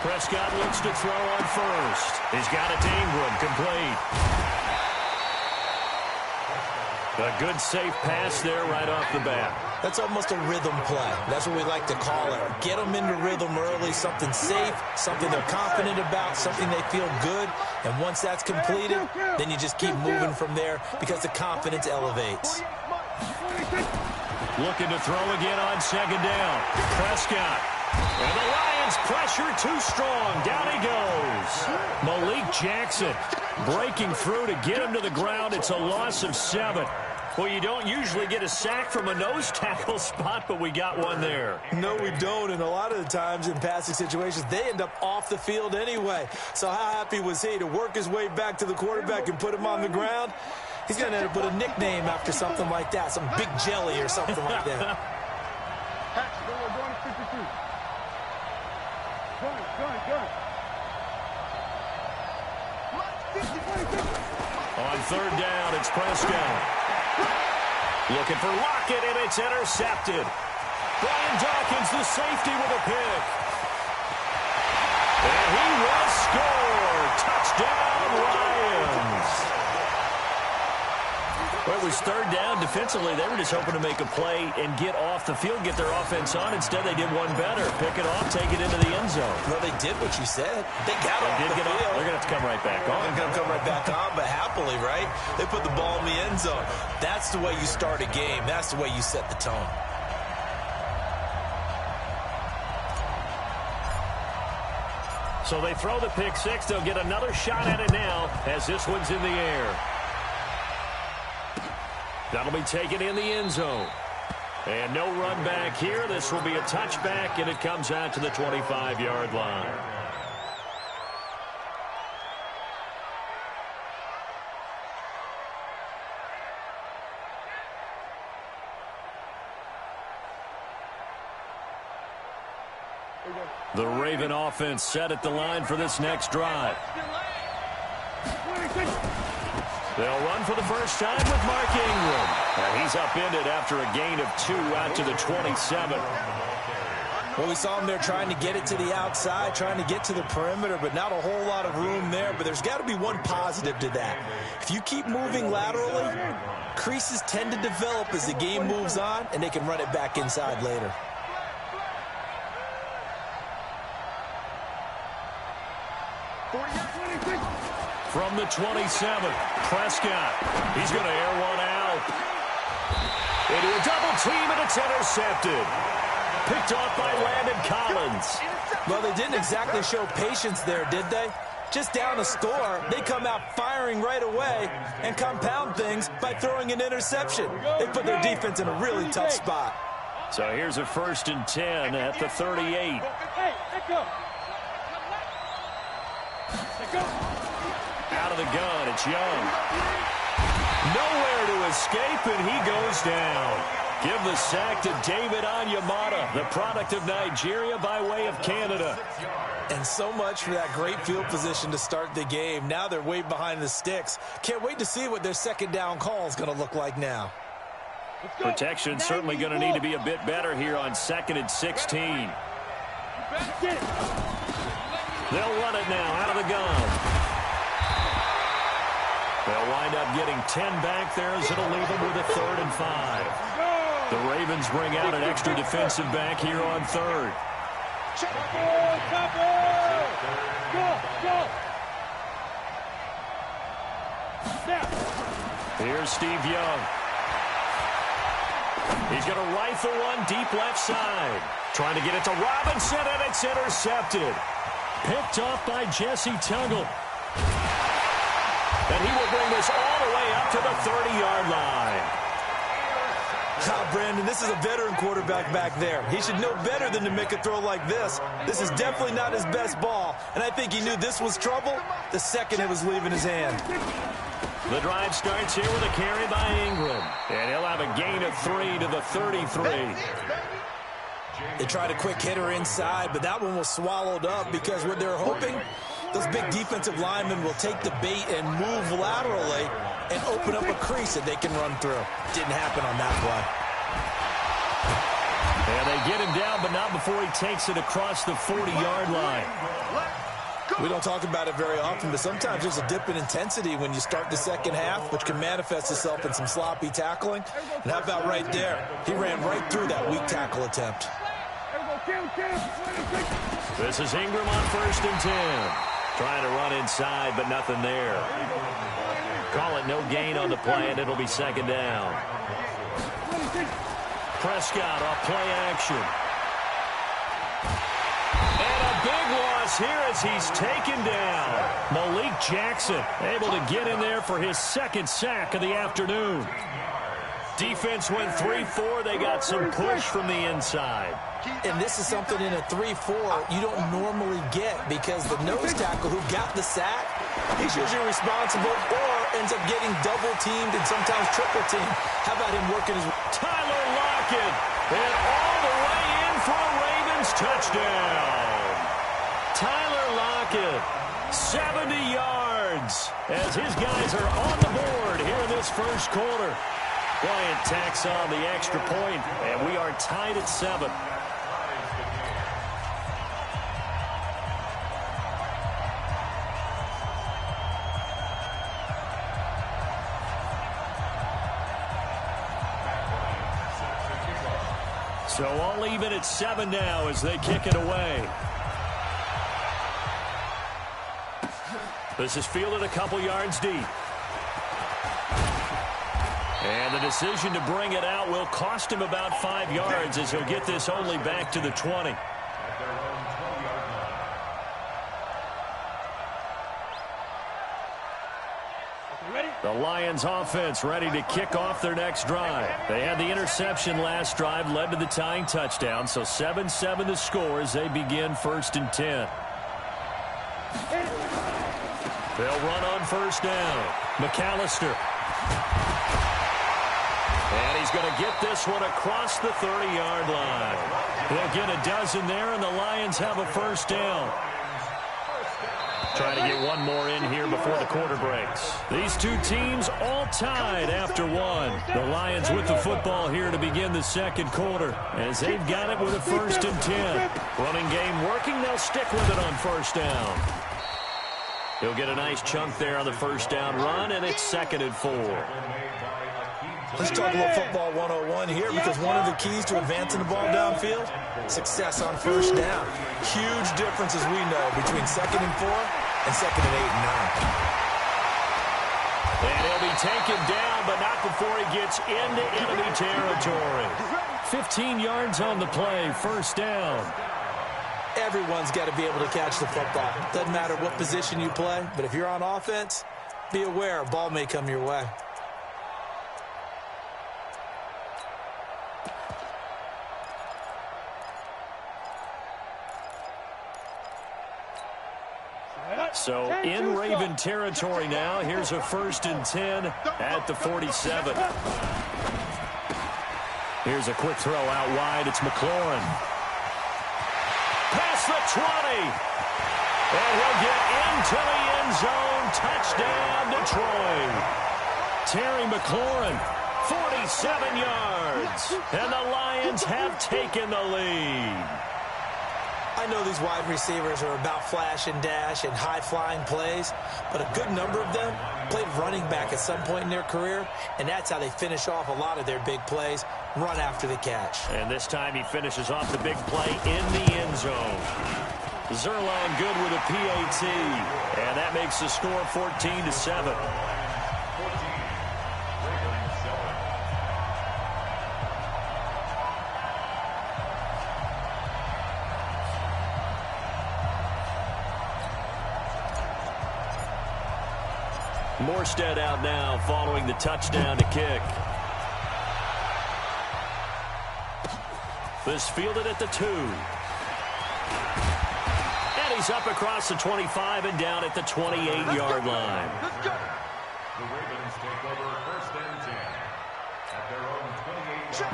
Prescott looks to throw on first. He's got it to Ingram, complete. A good safe pass there right off the bat. That's almost a rhythm play. That's what we like to call it. Get them into rhythm early, something safe, something they're confident about, something they feel good. And once that's completed, then you just keep moving from there because the confidence elevates. Looking to throw again on second down. Prescott. And the Lions pressure too strong. Down he goes. Malik Jackson breaking through to get him to the ground. It's a loss of 7. Well, you don't usually get a sack from a nose tackle spot, but we got one there. No, we don't, and a lot of the times in passing situations, they end up off the field anyway. So how happy was he to work his way back to the quarterback and put him on the ground? He's going to end up with a nickname after something like that, some Big Jelly or something like that. On third down, it's Prescott. Looking for Lockett, and it's intercepted. Brian Dawkins, the safety, with a pick. And he will score. Touchdown, Lions. Well, it was third down. Defensively, they were just hoping to make a play and get off the field, get their offense on. Instead, they did one better. Pick it off, take it into the end zone. Well, they did what you said. They got off the field. They're going to have to come right back on. They're going to come right back on, but happily, right? They put the ball in the end zone. That's the way you start a game. That's the way you set the tone. So they throw the pick six. They'll get another shot at it now as this one's in the air. That'll be taken in the end zone. And no run back here. This will be a touchback, and it comes out to the 25-yard line. There you go. The Raven offense set at the line for this next drive. They'll run for the first time with Mark Ingram. And he's upended after a gain of 2 out to the 27. Well, we saw him there trying to get it to the outside, trying to get to the perimeter, but not a whole lot of room there. But there's got to be one positive to that. If you keep moving laterally, creases tend to develop as the game moves on, and they can run it back inside later. From the 27, Prescott. He's going to air one out. Into a double team, and it's intercepted. Picked off by Landon Collins. Well, they didn't exactly show patience there, did they? Just down a score, they come out firing right away and compound things by throwing an interception. They put their defense in a really tough spot. So here's a 1st and 10 at the 38. Hey, let go. Let go. Out of the gun, it's Young. Nowhere to escape, and he goes down. Give the sack to David Onyemata, the product of Nigeria by way of Canada. And so much for that great field position to start the game. Now they're way behind the sticks. Can't wait to see what their second down call is going to look like now. Protection certainly going to need to be a bit better here on 2nd and 16. They'll run it now out of the gun. They'll wind up getting 10 back there as it'll leave them with a 3rd and 5. The Ravens bring out an extra defensive back here on 3rd. Here's Steve Young. He's going to rifle one deep left side. Trying to get it to Robinson, and it's intercepted. Picked off by Jesse Tuggle. And he will bring this all the way up to the 30-yard line. Brandon, this is a veteran quarterback back there. He should know better than to make a throw like this. This is definitely not his best ball, and I think he knew this was trouble the second it was leaving his hand. The drive starts here with a carry by Ingram, and he'll have a gain of 3 to the 33. They tried a quick hitter inside, but that one was swallowed up because what they're hoping, those big defensive linemen will take the bait and move laterally and open up a crease that they can run through. Didn't happen on that play. And they get him down, but not before he takes it across the 40-yard line. We don't talk about it very often, but sometimes there's a dip in intensity when you start the second half, which can manifest itself in some sloppy tackling. And how about right there? He ran right through that weak tackle attempt. This is Ingram on 1st and 10. Trying to run inside, but nothing there. Call it no gain on the play, and it'll be 2nd down. Prescott off play action. And a big loss here as he's taken down. Malik Jackson able to get in there for his 2nd sack of the afternoon. Defense went 3-4. They got some push from the inside. And this is something in a 3-4 you don't normally get because the nose tackle who got the sack, he's usually responsible or ends up getting double-teamed and sometimes triple-teamed. How about him working his... Tyler Lockett, and all the way in for a Ravens touchdown. Tyler Lockett, 70 yards as his guys are on the board here in this first quarter. Bryant tacks on the extra point, and we are tied at 7. So all even at 7 now as they kick it away. This is fielded a couple yards deep. And the decision to bring it out will cost him about 5 yards as he'll get this only back to the 20. The Lions offense ready to kick off their next drive. They had the interception last drive, led to the tying touchdown, so 7-7 the score as they begin 1st and 10. They'll run on 1st down. McAllister. And he's going to get this one across the 30-yard line. They'll get a dozen there, and the Lions have a first down. Trying to get one more in here before the quarter breaks. These two teams all tied after one. The Lions with the football here to begin the second quarter, as they've got it with a 1st and 10. Running game working. They'll stick with it on first down. He'll get a nice chunk there on the first down run, and it's 2nd and 4. Let's talk a little football 101 here, because one of the keys to advancing the ball downfield, success on first down. Huge difference, as we know, between 2nd and 4 and 2nd and 8 and 9. And he'll be taken down, but not before he gets into enemy territory. 15 yards on the play, first down. Everyone's got to be able to catch the football. Doesn't matter what position you play, but if you're on offense, be aware a ball may come your way. So in Raven territory now. Here's a 1st and 10 at the 47. Here's a quick throw out wide. It's McLaurin. Past the 20. And he'll get into the end zone. Touchdown, Detroit. Terry McLaurin, 47 yards. And the Lions have taken the lead. I know these wide receivers are about flash and dash and high-flying plays, but a good number of them played running back at some point in their career, and that's how they finish off a lot of their big plays, run after the catch. And this time he finishes off the big play in the end zone. Zerline good with a PAT, and that makes the score 14-7. Morstead out now following the touchdown to kick. This fielded at the 2. And he's up across the 25 and down at the 28-yard line. The Ravens take over 1st and 10 at their own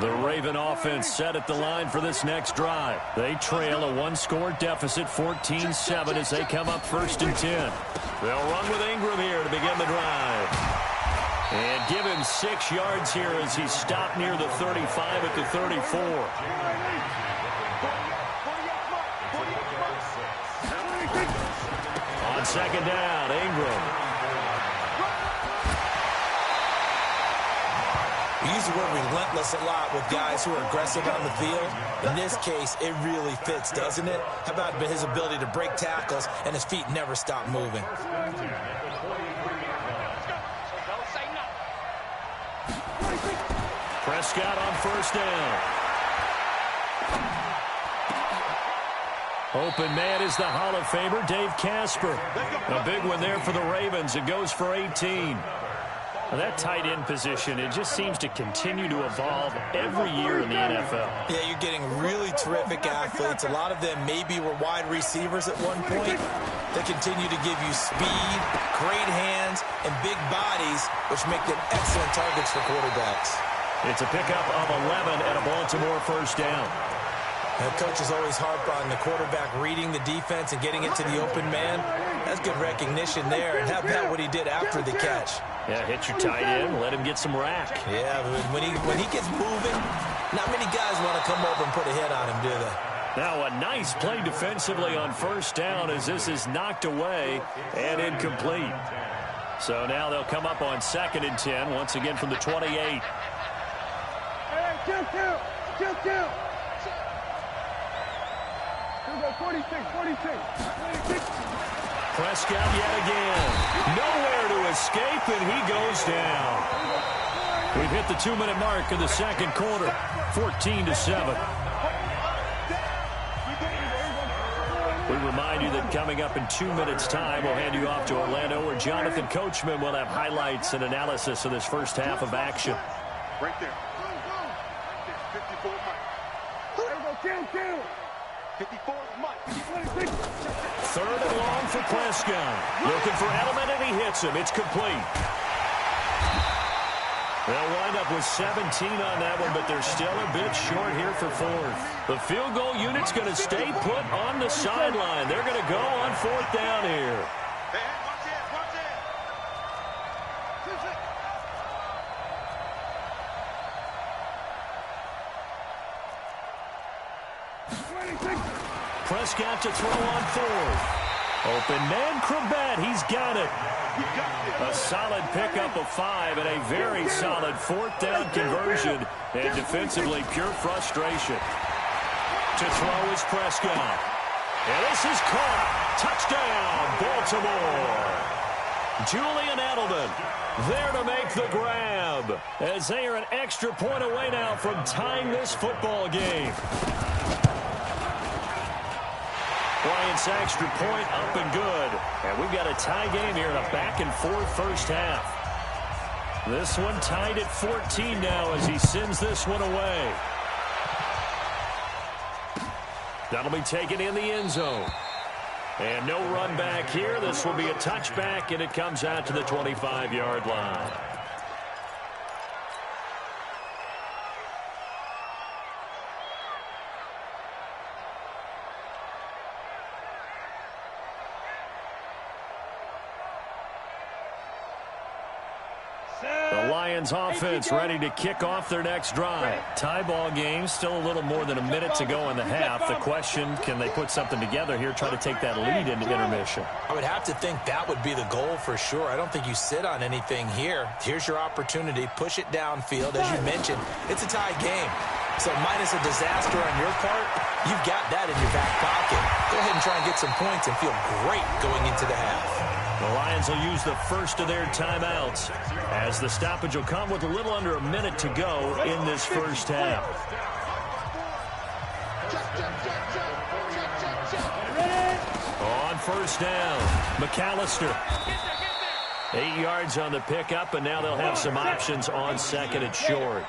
28. The Raven offense set at the line for this next drive. They trail a one-score deficit, 14-7, as they come up 1st and 10. They'll run with Ingram here to begin the drive. And give him 6 yards here as he's stopped near the 35 at the 34. On 2nd down, Ingram. We use the word relentless a lot with guys who are aggressive on the field. In this case, it really fits, doesn't it? How about his ability to break tackles and his feet never stop moving? Prescott on 1st down. Open man is the Hall of Famer, Dave Casper. A big one there for the Ravens. It goes for 18. Well, that tight end position, it just seems to continue to evolve every year in the NFL. Yeah, you're getting really terrific athletes. A lot of them maybe were wide receivers at one point. They continue to give you speed, great hands, and big bodies, which make them excellent targets for quarterbacks. It's a pickup of 11 and a Baltimore first down. Now, coaches always harp on the quarterback reading the defense and getting it to the open man. That's good recognition there. And how about what he did after the catch? Yeah, hit your tight end, let him get some rack. Yeah, but when he gets moving, not many guys want to come over and put a hit on him, do they? Now a nice play defensively on first down as this is knocked away and incomplete. So now they'll come up on 2nd and 10, once again from the 28. Hey, count. Here we go, 46. Prescott yet again. Nowhere to escape, and he goes down. We've hit the 2-minute mark of the second quarter, 14-7. We remind you that coming up in 2 minutes' time, we'll hand you off to Orlando, where Jonathan Coachman will have highlights and analysis of this first half of action. Right there. 54 Mike. There we go, count. 54 Mike. 3rd and long for Prescott. Looking for Edelman, and he hits him. It's complete. They'll wind up with 17 on that one, but they're still a bit short here for fourth. The field goal unit's going to stay put on the sideline. They're going to go on fourth down here. Prescott to throw on fourth. Open man, Kravette, he's got it. A solid pickup of 5 and a very solid fourth down conversion. And defensively, pure frustration. To throw is Prescott. And this is caught. Touchdown, Baltimore. Julian Edelman there to make the grab, as they are an extra point away now from tying this football game. Bryant's extra point up and good. And we've got a tie game here in a back-and-forth first half. This one tied at 14 now as he sends this one away. That'll be taken in the end zone. And no run back here. This will be a touchback, and it comes out to the 25-yard line. Lions offense ready to kick off their next drive. Tie ball game, still a little more than a minute to go in the half. The question, can they put something together here, try to take that lead into intermission? I would have to think that would be the goal for sure. I don't think you sit on anything here. Here's your opportunity. Push it downfield. As you mentioned, it's a tie game. So minus a disaster on your part, you've got that in your back pocket. Go ahead and try and get some points and feel great going into the half. The Lions will use the first of their timeouts as the stoppage will come with a little under a minute to go in this first half. On first down, McAllister. 8 yards on the pickup, and now they'll have some options on second and short.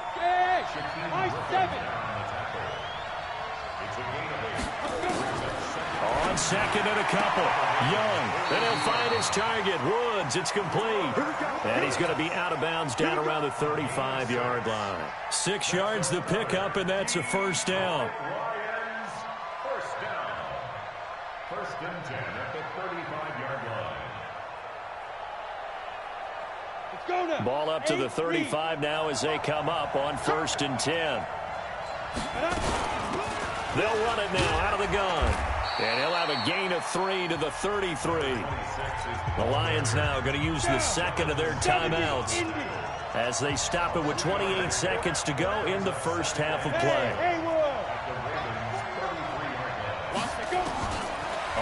On second and a couple. Young. Then he'll find his target. Woods. It's complete. And he's going to be out of bounds down around the 35-yard line. 6 yards the pickup, and that's a first down. Lions, first down. First and 10 at the 35-yard line. Ball up to the 35 now as they come up on first and 10. They'll run it now out of the gun. And he'll have a gain of 3 to the 33. The Lions now going to use the second of their timeouts as they stop it with 28 seconds to go in the first half of play.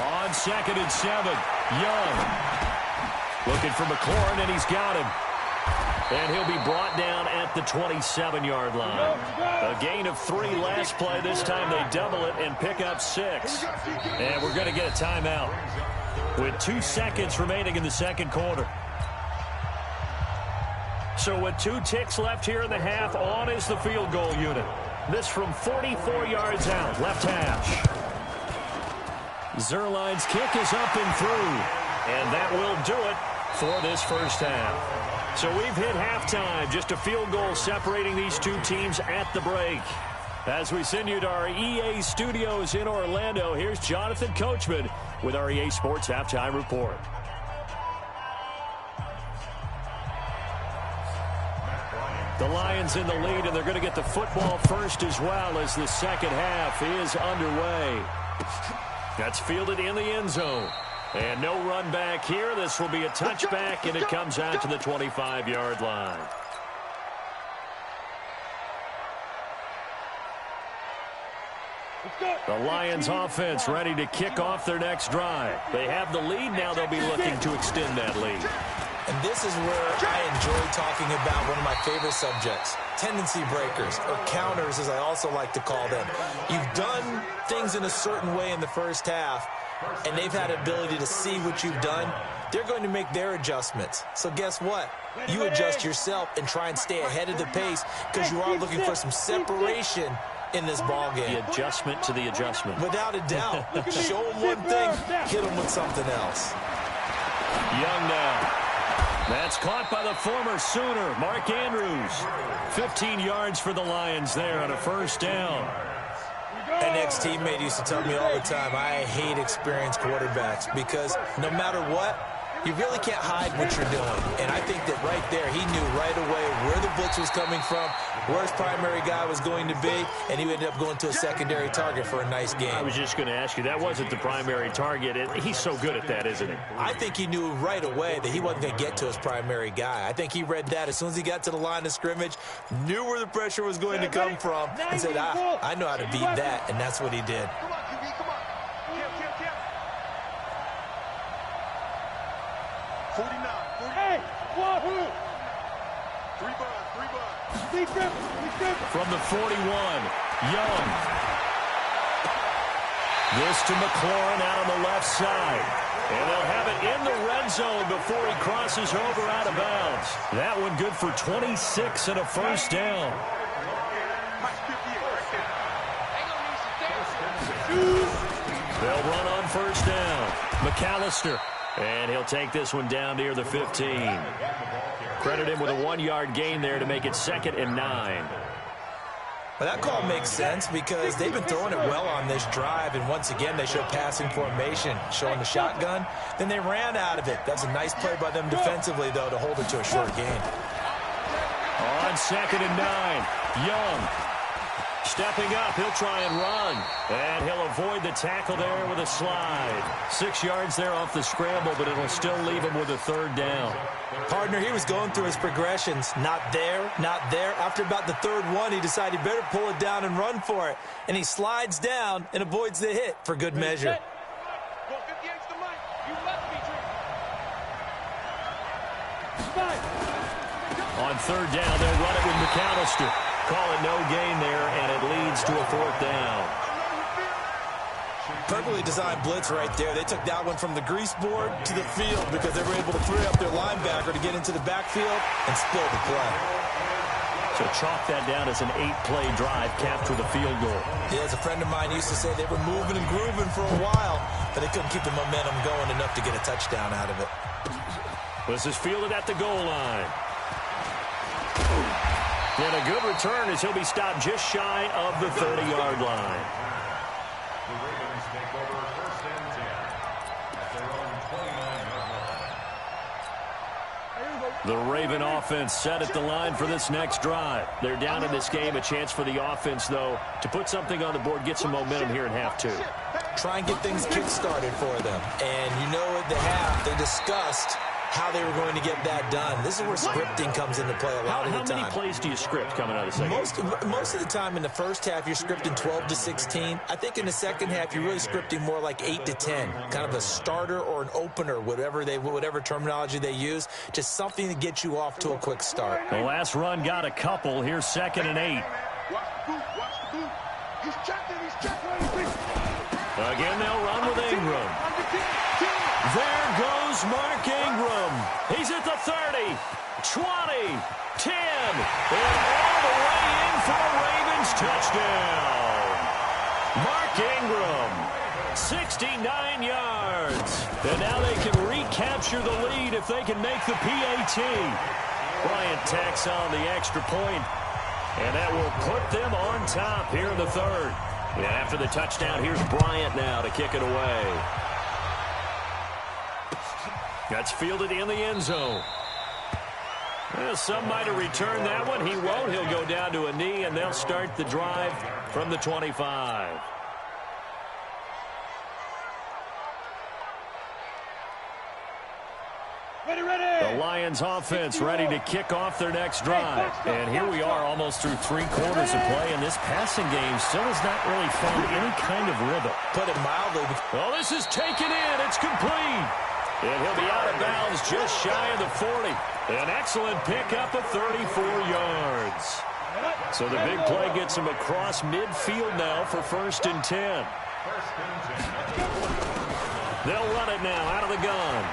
On second and 7, Young. Looking for McLaurin, and he's got him. And he'll be brought down at the 27-yard line. A gain of 3 last play. This time they double it and pick up 6. And we're going to get a timeout with 2 seconds remaining in the second quarter. So with 2 ticks left here in the half, on is the field goal unit. This from 44 yards out, left hash. Zuerlein's kick is up and through. And that will do it for this first half. So we've hit halftime, just a field goal separating these two teams at the break. As we send you to our EA studios in Orlando, here's Jonathan Coachman with our EA Sports Halftime Report. The Lions in the lead, and they're going to get the football first as well as the second half is underway. That's fielded in the end zone. And no run back here. This will be a touchback, and it comes out to the 25-yard line. The Lions offense ready to kick off their next drive. They have the lead. Now they'll be looking to extend that lead. And this is where I enjoy talking about one of my favorite subjects, tendency breakers, or counters as I also like to call them. You've done things in a certain way in the first half, and they've had ability to see what you've done. They're going to make their adjustments. So guess what? You adjust yourself and try and stay ahead of the pace because you are looking for some separation in this ball game. The adjustment to the adjustment. Without a doubt. Show them one thing, hit them with something else. Young now. That's caught by the former Sooner, Mark Andrews. 15 yards for the Lions there on a first down. An ex-teammate used to tell me all the time, I hate experienced quarterbacks because no matter what, you really can't hide what you're doing. And I think that right there, he knew right away where the blitz was coming from, where his primary guy was going to be, and he ended up going to a secondary target for a nice game. I was just going to ask you, that wasn't the primary target. He's so good at that, isn't he? I think he knew right away that he wasn't going to get to his primary guy. I think he read that as soon as he got to the line of scrimmage, knew where the pressure was going to come from, and said, I know how to beat that, and that's what he did. Come on, QB, come on. Kim. 49. Hey, Wahoo! 3 buds. From the 41, Young. This to McLaurin out on the left side. And they'll have it in the red zone before he crosses over out of bounds. That one good for 26 and a first down. They'll run on first down. McAllister. And he'll take this one down near the 15. Credit him with a 1-yard gain there to make it 2nd and 9. Well, that call makes sense because they've been throwing it well on this drive, and once again they showed passing formation, showing the shotgun. Then they ran out of it. That's a nice play by them defensively, though, to hold it to a short gain. On 2nd and 9, Young. Stepping up, he'll try and run. And he'll avoid the tackle there with a slide. 6 yards there off the scramble, but it'll still leave him with a 3rd down. Partner, he was going through his progressions. Not there, not there. After about the 3rd one, he decided he better pull it down and run for it. And he slides down and avoids the hit for good measure. Go 58's the mic. You must be drinking. On 3rd down, they'll run it with McAllister. Call it no gain there, and it leads to a 4th down. Perfectly designed blitz right there. They took that one from the grease board to the field because they were able to free up their linebacker to get into the backfield and spill the play. So chalk that down as an 8-play drive capped with a field goal. Yeah, as a friend of mine used to say, they were moving and grooving for a while, but they couldn't keep the momentum going enough to get a touchdown out of it. This is fielded at the goal line. And a good return as he'll be stopped just shy of the 30-yard line. The Ravens take over 1st and 10 at their own 29-yard line. The Raven offense set at the line for this next drive. They're down in this game. A chance for the offense, though, to put something on the board, get some momentum here in half 2. Try and get things kick-started for them. And you know at the half, they discussed how they were going to get that done. This is where scripting comes into play a lot of the time. How many plays do you script coming out of the second? Most of the time in the first half, you're scripting 12 to 16. I think in the second half, you're really scripting more like 8 to 10, kind of a starter or an opener, whatever terminology they use, just something to get you off to a quick start. The last run got a couple. Here's 2nd and 8. Watch the boot. He's checking. Again, they'll run with Ingram. There goes Mark Ingram. He's at the 30, 20, 10, and all the way in for a Ravens touchdown. Mark Ingram, 69 yards. And now they can recapture the lead if they can make the PAT. Bryant tacks on the extra point, and that will put them on top here in the 3rd. And after the touchdown, here's Bryant now to kick it away. That's fielded in the end zone. Well, some might have returned that one. He won't. He'll go down to a knee, and they'll start the drive from the 25. The Lions offense ready to kick off their next drive. And here we are almost through 3 quarters of play, and this passing game still has not really found any kind of rhythm. Put it mildly. Well, this is taken in. It's complete. And he'll be out of bounds just shy of the 40. An excellent pickup of 34 yards. So the big play gets him across midfield now for 1st and 10. They'll run it now out of the gun.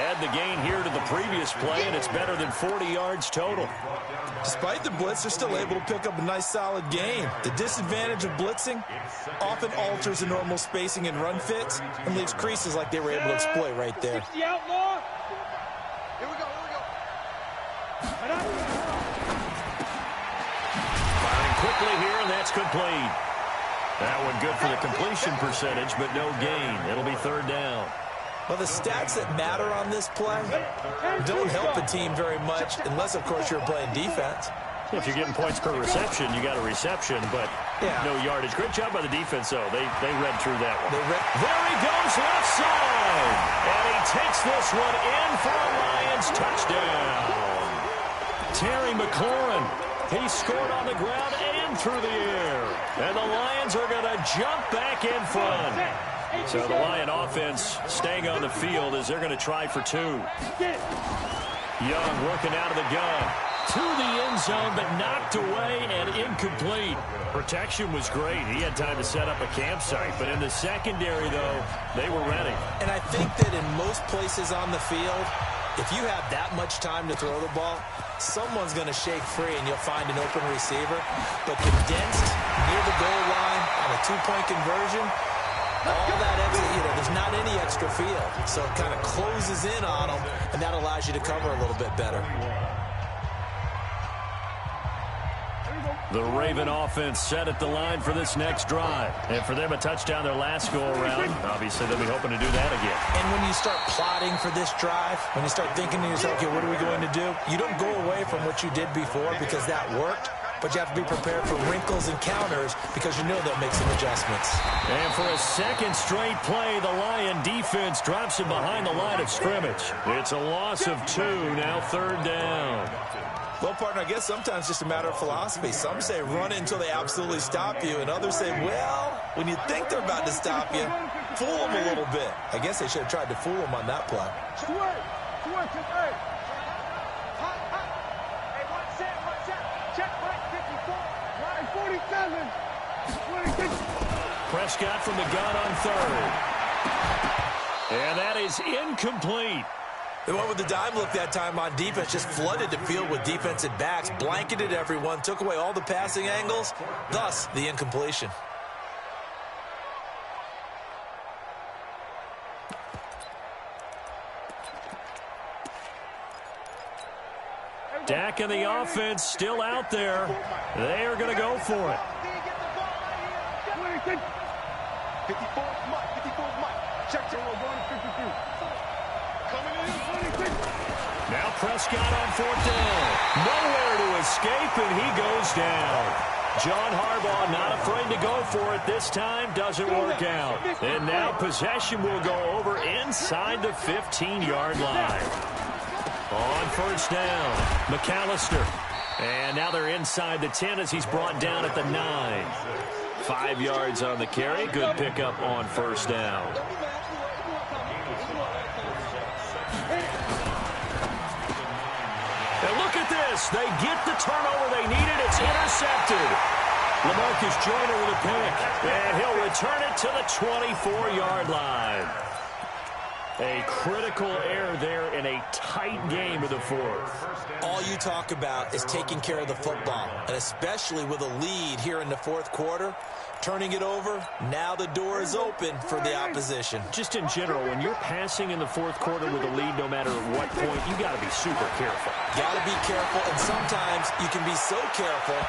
Add the gain here to the previous play, and it's better than 40 yards total. Despite the blitz, they're still able to pick up a nice, solid gain. The disadvantage of blitzing often alters the normal spacing and run fits and leaves creases like they were able to exploit right there. 60 outlaw. Here we go. Firing quickly here, and that's complete. That one good for the completion percentage, but no gain. It'll be third down. Well, the stats that matter on this play don't help a team very much unless, of course, you're playing defense. If you're getting points per reception, you got a reception, but no yardage. Great job by the defense, though. They read through that one. There he goes, left side. And he takes this one in for a Lions touchdown. Terry McLaurin, he scored on the ground and through the air. And the Lions are going to jump back in front. So the Lion offense staying on the field as they're going to try for two. Young working out of the gun. To the end zone, but knocked away and incomplete. Protection was great. He had time to set up a campsite. But in the secondary, though, they were ready. And I think that in most places on the field, if you have that much time to throw the ball, someone's going to shake free and you'll find an open receiver. But condensed near the goal line on a two-point conversion, all that extra, there's not any extra field. So it kind of closes in on them, and that allows you to cover a little bit better. The Raven offense set at the line for this next drive. And for them, a touchdown their last go-around. Obviously, they'll be hoping to do that again. And when you start plotting for this drive, when you start thinking to yourself, okay, what are we going to do? You don't go away from what you did before because that worked, but you have to be prepared for wrinkles and counters because you know they'll make some adjustments. And for a second straight play, the Lion defense drops him behind the line of scrimmage. It's a loss of 2, now third down. Well, partner, I guess sometimes it's just a matter of philosophy. Some say run until they absolutely stop you, and others say, well, when you think they're about to stop you, fool them a little bit. I guess they should have tried to fool them on that play. Prescott from the gun on third. And that is incomplete. They went with the dime look that time on defense, just flooded the field with defensive backs, blanketed everyone, took away all the passing angles, thus the incompletion. Dak and the offense still out there. They are going to go for it. 54 Mike. Check. Now Prescott on fourth down. Nowhere to escape, and he goes down. John Harbaugh not afraid to go for it this time. Doesn't work out. And now possession will go over inside the 15-yard line. On first down, McAllister. And now they're inside the 10 as he's brought down at the 9. 5 yards on the carry. Good pickup on first down. And look at this. They get the turnover they needed. It's intercepted. LaMarcus Joyner with a pick. And he'll return it to the 24-yard line. A critical error there in a tight game of the fourth. All you talk about is taking care of the football, and especially with a lead here in the fourth quarter, turning it over, now the door is open for the opposition. Just in general, when you're passing in the fourth quarter with a lead, no matter at what point, you got to be super careful. Got to be careful, and sometimes you can be so careful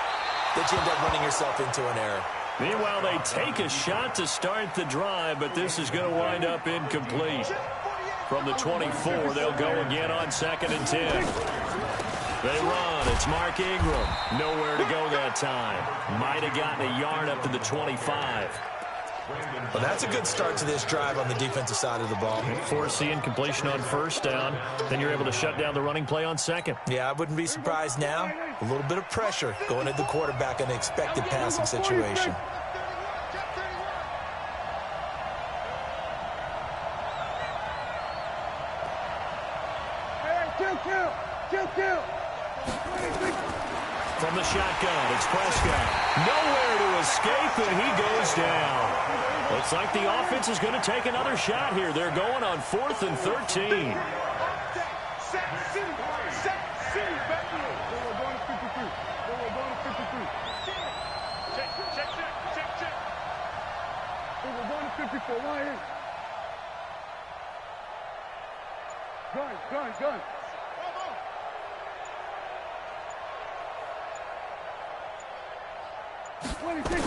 that you end up running yourself into an error. Meanwhile, they take a shot to start the drive, but this is going to wind up incomplete. From the 24, they'll go again on second and 10. They run. It's Mark Ingram. Nowhere to go that time. Might have gotten a yard up to the 25. Well, that's a good start to this drive on the defensive side of the ball. Force the incompletion on first down. Then you're able to shut down the running play on second. Yeah, I wouldn't be surprised now. A little bit of pressure going at the quarterback in an expected passing situation. From the shotgun, it's Prescott. Nowhere to escape, and he goes down. Looks like the offense is going to take another shot here. They're going on 4th and 13. Lions. Gun. 26.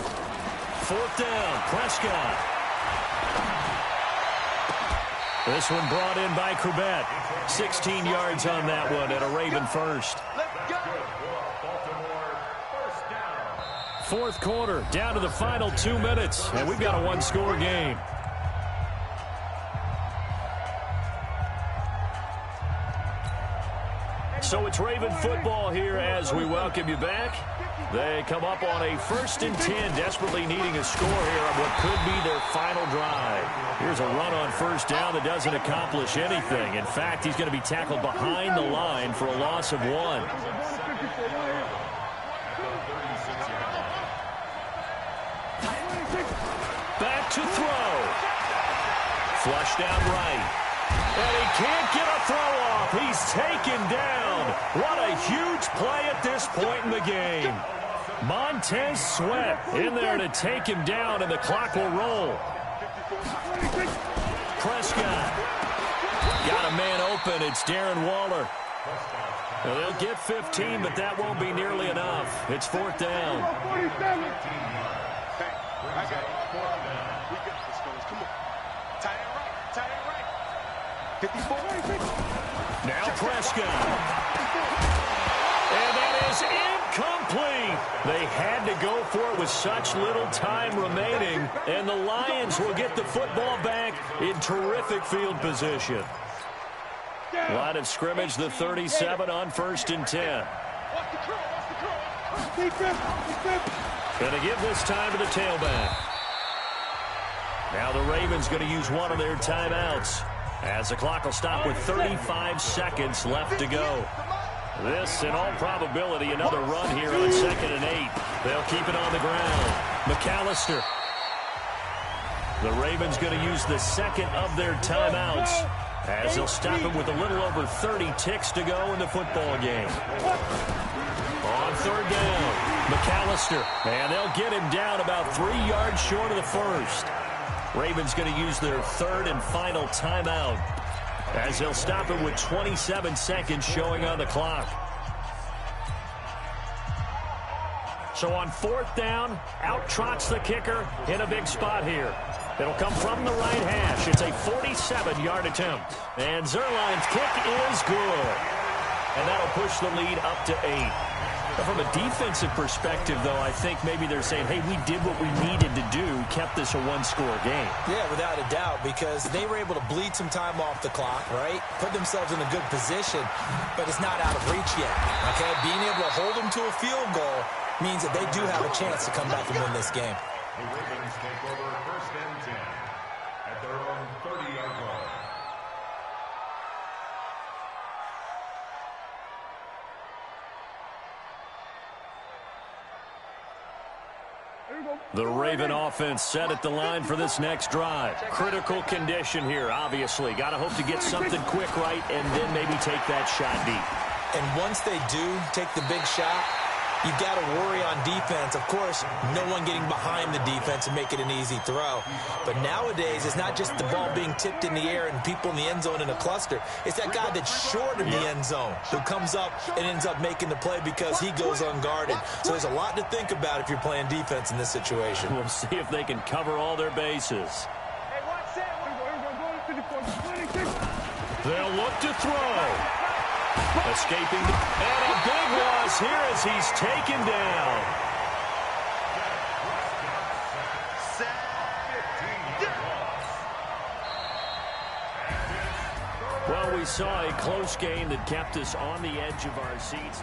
Fourth down, Prescott. This one brought in by Corbett. 16 yards on that one and a Raven first. Fourth quarter, down to the final 2 minutes, and we've got a one-score game. So it's Raven football here as we welcome you back. They come up on a 1st and 10, desperately needing a score here on what could be their final drive. Here's a run on first down that doesn't accomplish anything. In fact, he's going to be tackled behind the line for a loss of 1. Back to throw. Flushed out right. And he can't get a throw off. He's taken down. What a huge play at this point in the game. Montez Sweat in there to take him down, and the clock will roll. Prescott. Got a man open. It's Darren Waller. Well, they'll get 15, but that won't be nearly enough. It's 4th down. I got it. We got this, fellas. Come on. Tight end right. 54. Now Prescott. And that is incomplete. They had to go for it with such little time remaining, and the Lions will get the football back in terrific field position. Line of scrimmage, the 37 on 1st and 10. Going to give this time to the tailback. Now the Ravens going to use one of their timeouts, as the clock will stop with 35 seconds left to go. This, in all probability, another run here on 2nd and 8. They'll keep it on the ground. McAllister. The Ravens going to use the second of their timeouts, as they'll stop him with a little over 30 ticks to go in the football game. On 3rd down, McAllister. And they'll get him down about 3 yards short of the first. Ravens going to use their 3rd and final timeout, as they'll stop him with 27 seconds showing on the clock. So on 4th down, out trots the kicker in a big spot here. It'll come from the right hash. It's a 47-yard attempt. And Zuerlein's kick is good. And that'll push the lead up to 8. From a defensive perspective, though, I think maybe they're saying, hey, we did what we needed to do, kept this a one-score game. Yeah, without a doubt, because they were able to bleed some time off the clock, right? Put themselves in a good position, but it's not out of reach yet, okay? Being able to hold them to a field goal means that they do have a chance to come back and win this game. The Ravens take over 1st and 10 at their own 30-yard line. The Raven offense set at the line for this next drive. Critical condition here, obviously. Got to hope to get something quick right and then maybe take that shot deep. And once they do take the big shot, you've got to worry on defense. Of course, no one getting behind the defense and make it an easy throw. But nowadays, it's not just the ball being tipped in the air and people in the end zone in a cluster. It's that guy that's short of the end zone who comes up and ends up making the play because he goes unguarded. So there's a lot to think about if you're playing defense in this situation. We'll see if they can cover all their bases. They'll look to throw. Escaping, and a big loss here as he's taken down. Well, we saw a close game that kept us on the edge of our seats.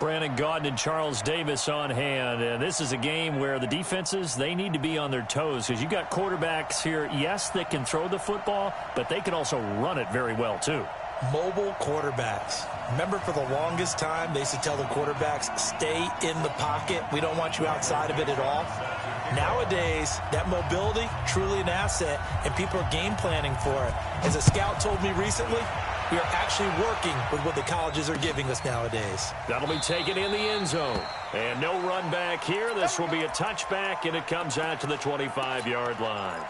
Brandon Gaudin and Charles Davis on hand. And this is a game where the defenses, they need to be on their toes because you've got quarterbacks here, yes, that can throw the football, but they can also run it very well too. Mobile quarterbacks. Remember, for the longest time, they used to tell the quarterbacks, stay in the pocket. We don't want you outside of it at all. Nowadays, that mobility, truly an asset, and people are game planning for it. As a scout told me recently, we are actually working with what the colleges are giving us nowadays. That'll be taken in the end zone. And no run back here. This will be a touchback, and it comes out to the 25-yard line.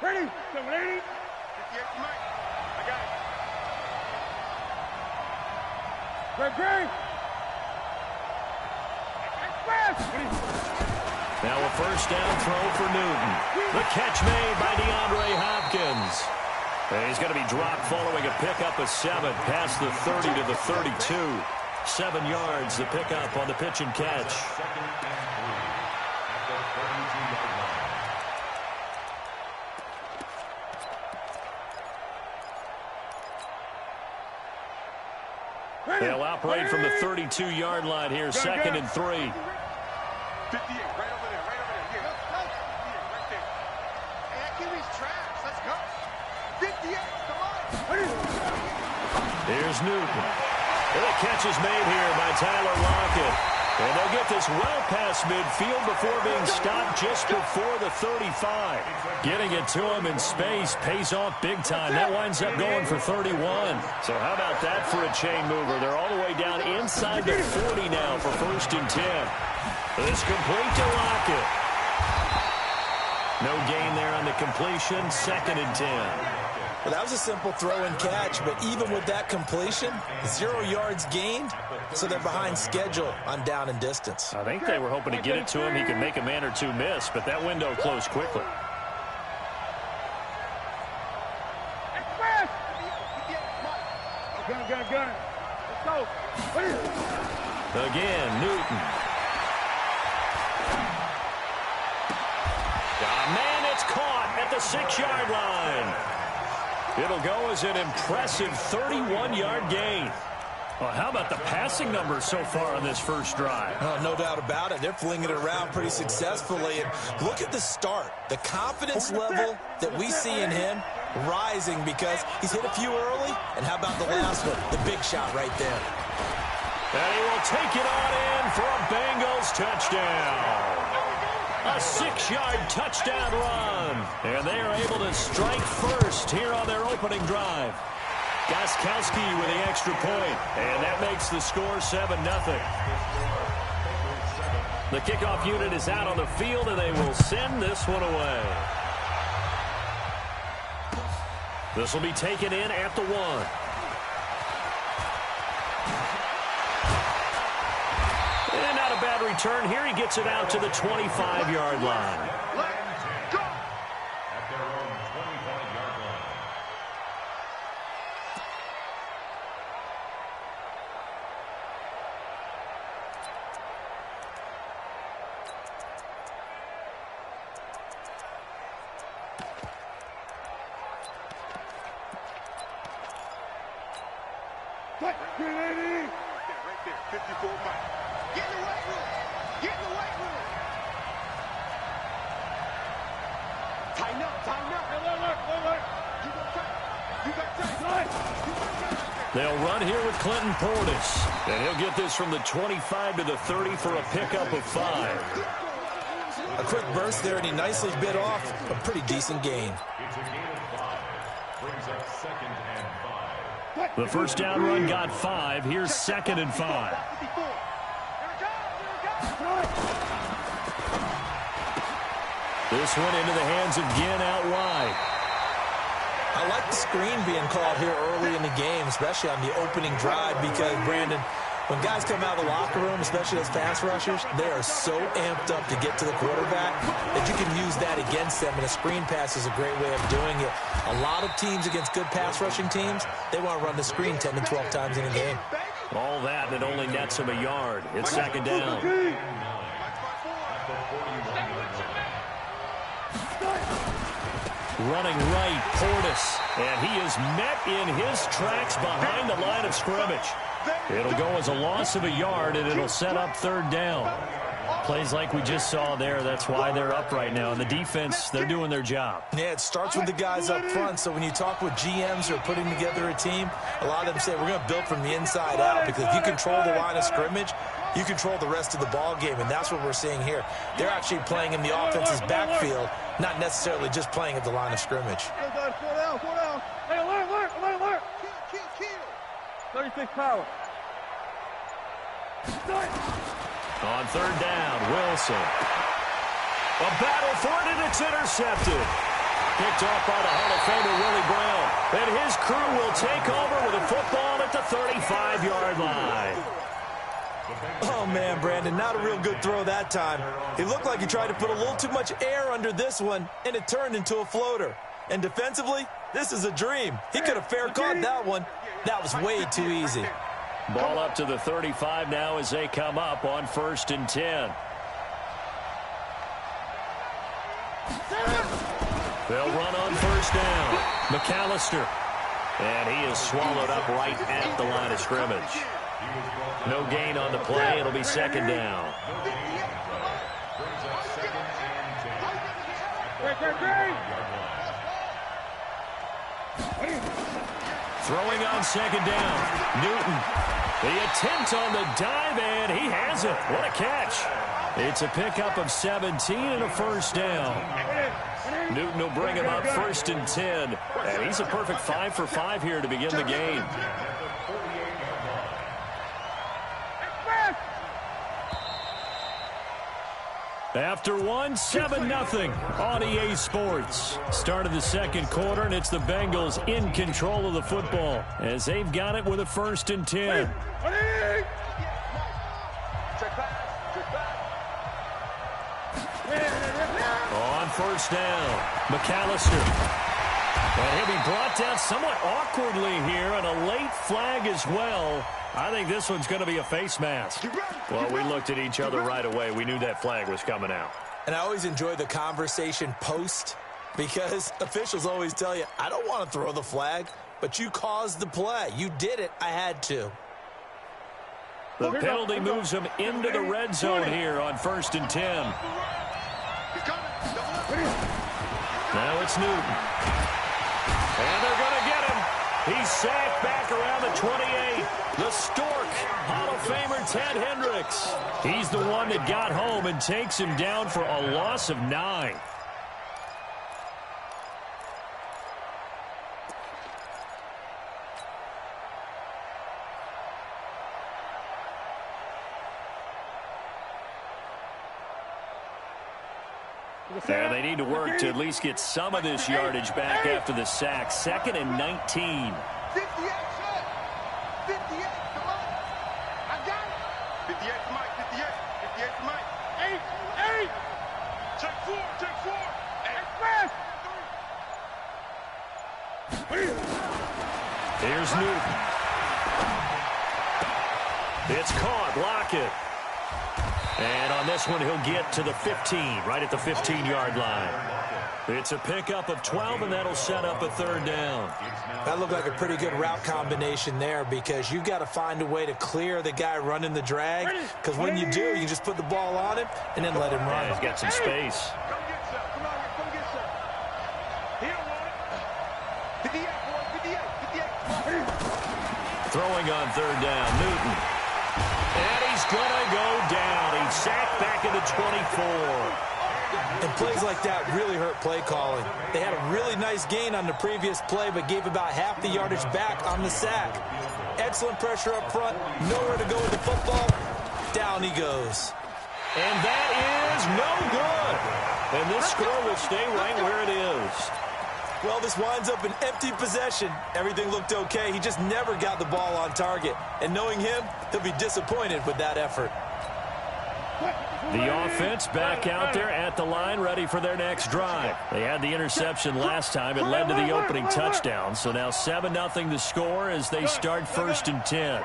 Ready? 780. 58 Mike. I got it. Great. Now a first down throw for Newton. The catch made by DeAndre Hopkins. And he's going to be dropped following a pickup of 7 past the 30 to the 32. 7 yards, the pickup on the pitch and catch. They'll operate from the 32-yard line here, 2nd and 3. 58, right over there. Yeah, right there. Hey, that QB's trash. Let's go. 58, come on. Here's Newton. And the catch is made here by Tyler Lockett. And they'll get this well past midfield before being stopped just before the 35. Getting it to him in space pays off big time. That winds up going for 31. So how about that for a chain mover? They're all the way down inside the 40 now for 1st and 10. This complete to Lockett. No gain there on the completion. 2nd and 10. Well, that was a simple throw and catch, but even with that completion, 0 yards gained, so they're behind schedule on down and distance. I think they were hoping to get it to him. He could make a man or two miss, but that window closed quickly. Gun. Let's go. Again, Newton. Man, it's caught at the 6-yard line. It'll go as an impressive 31-yard gain. Well, how about the passing numbers so far on this first drive? Oh, no doubt about it. They're flinging it around pretty successfully. And look at the start. The confidence level that we see in him rising because he's hit a few early. And how about the last one? The big shot right there. And he will take it on in for a Bengals touchdown. A 6-yard touchdown run. And they are able to strike first here on their opening drive. Gostkowski with the extra point. And that makes the score 7-0. The kickoff unit is out on the field, and they will send this one away. This will be taken in at the 1. And not a bad return here. He gets it out to the 25-yard line. Let's go. At their own 25-yard line. Right there. 54 Mike. Get in the weight room. Tighten up. Look. You got tight. They'll run here with Clinton Portis. And he'll get this from the 25 to the 30 for a pickup of 5. A quick burst there, and he nicely bit off a pretty decent gain. It's a gain of 5. Brings up 2nd and 5. The first down run got 5. Here's 2nd and 5. This one into the hands of Ginn out wide. I like the screen being called here early in the game, especially on the opening drive, because, Brandon, when guys come out of the locker room, especially those pass rushers, they are so amped up to get to the quarterback that you can use that against them, and a screen pass is a great way of doing it. A lot of teams against good pass rushing teams, they want to run the screen 10 to 12 times in a game. All that, and it only nets him a yard. It's 2nd down. Running right, Portis. And he is met in his tracks behind the line of scrimmage. It'll go as a loss of a yard, and it'll set up 3rd down. Plays like we just saw there, that's why they're up right now. And the defense, they're doing their job. Yeah, it starts with the guys up front. So when you talk with GMs who are putting together a team, a lot of them say, we're going to build from the inside out, because if you control the line of scrimmage, you control the rest of the ball game, and that's what we're seeing here. They're actually playing in the offense's backfield, not necessarily just playing at the line of scrimmage. 36 power. On 3rd down, Wilson. A battle for it, and it's intercepted. Picked off by the Hall of Famer, Willie Brown. And his crew will take over with a football at the 35-yard line. Oh, man, Brandon, not a real good throw that time. It looked like he tried to put a little too much air under this one, and it turned into a floater. And defensively, this is a dream. He could have fair caught that one. That was way too easy. Ball up to the 35 now as they come up on 1st and 10. They'll run on 1st down. McAllister. And he is swallowed up right at the line of scrimmage. No gain on the play. It'll be 2nd down. Throwing on 2nd down. Newton. The attempt on the dive, and he has it. What a catch. It's a pickup of 17 and a 1st down. Newton will bring him up 1st and 10. And he's a perfect 5 for 5 here to begin the game. After one, 7-0 on EA Sports. Start of the 2nd quarter, and it's the Bengals in control of the football as they've got it with a 1st and 10. On 1st down, McAllister. And he'll be brought down somewhat awkwardly here, and a late flag as well. I think this one's going to be a face mask. Well, we looked at each other right away. We knew that flag was coming out. And I always enjoy the conversation post, because officials always tell you, I don't want to throw the flag, but you caused the play. You did it. I had to. The penalty moves him into the red zone here on 1st and 10. Now it's Newton. And they're going to get him. He's sacked back around the 28. The Stork, Hall of Famer Ted Hendricks. He's the one that got home and takes him down for a loss of 9. And they need to work to at least get some of this yardage back after the sack. 2nd and 19. 58, son. 58, come on. I got it. 58 to Mike, 58. 58 to Mike. 8. Check 4. 8. Here's Newton. It's caught. Lockett. And on this one, he'll get to the 15, right at the 15-yard line. It's a pickup of 12, and that'll set up a 3rd down. That looked like a pretty good route combination there, because you've got to find a way to clear the guy running the drag, because when you do, you can just put the ball on him and then let him run. Yeah, he's got some space. Come get some. Come on, come get some. He don't want it. 58, boy, 58. Throwing on third down, Newton. And he's going to go down. He's sacked back at the 24. And plays like that really hurt play calling. They had a really nice gain on the previous play, but gave about half the yardage back on the sack. Excellent pressure up front. Nowhere to go with the football. Down he goes. And that is no good. And this score will stay right where it is. Well, this winds up an empty possession. Everything looked okay. He just never got the ball on target. And knowing him, he'll be disappointed with that effort. The offense back out there at the line, ready for their next drive. They had the interception last time. It led to the opening touchdown. So now 7-0 the score as they start 1st and 10.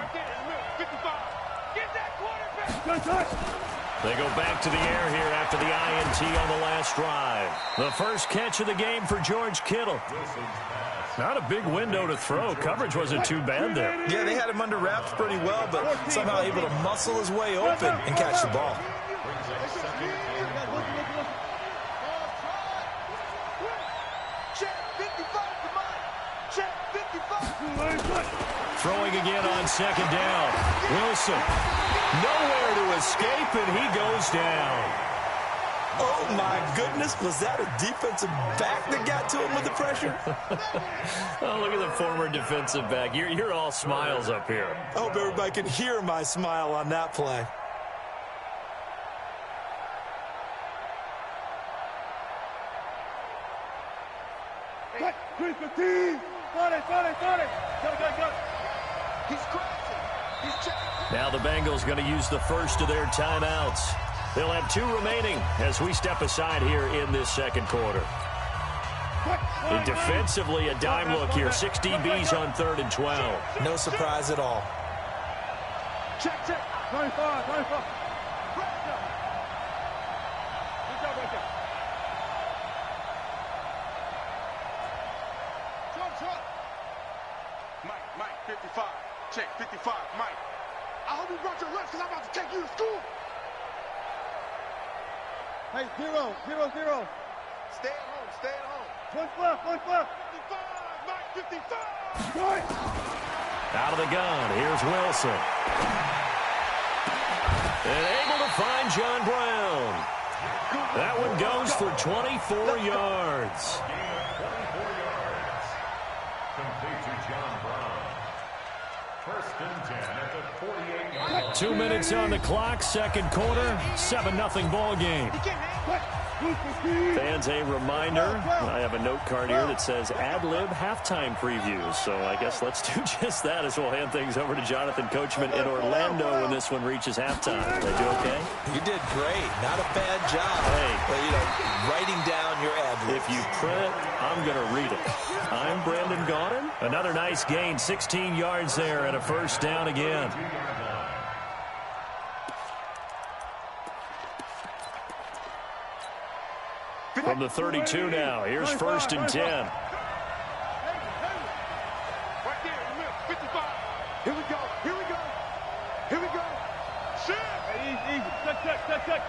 They go back to the air here after the INT on the last drive. The first catch of the game for George Kittle. Not a big window to throw. Coverage wasn't too bad there. Yeah, they had him under wraps pretty well, but somehow able to muscle his way open and catch the ball. Throwing again on second down. Wilson. Nowhere to escape, and he goes down. Oh, my goodness. Was that a defensive back that got to him with the pressure? Oh, look at the former defensive back. You're all smiles up here. I hope everybody can hear my smile on that play. Now the Bengals going to use the first of their timeouts. They'll have 2 remaining as we step aside here in this second quarter. And defensively, a dime look here. 6 DBs on 3rd and 12. No surprise at all. Check. 25. Good job right there. Trump. Mike, 55. Check, 55, Mike. I hope you brought your lunch because I'm about to take you to school. Hey, 0. Stay at home. One left. 55, Mike, 55. Right. Out of the gun, here's Wilson. And able to find John Brown. That one goes for 24 yards. Complete to John Brown. 1st and 10 at the 48-yard. 2 minutes on the clock, second quarter, 7-0 ball game. Fans, a reminder, I have a note card here that says ad-lib halftime previews. So I guess let's do just that as we'll hand things over to Jonathan Coachman in Orlando when this one reaches halftime. Did I do okay? You did great. Not a bad job. Hey. But, writing down your ad-libs. If you print it, I'm going to read it. I'm Brandon Gaudin. Another nice gain, 16 yards there and a first down again. From the 32 now, here's 1st and 10. Right there, 55. Here we go. Shit. Easy. Check.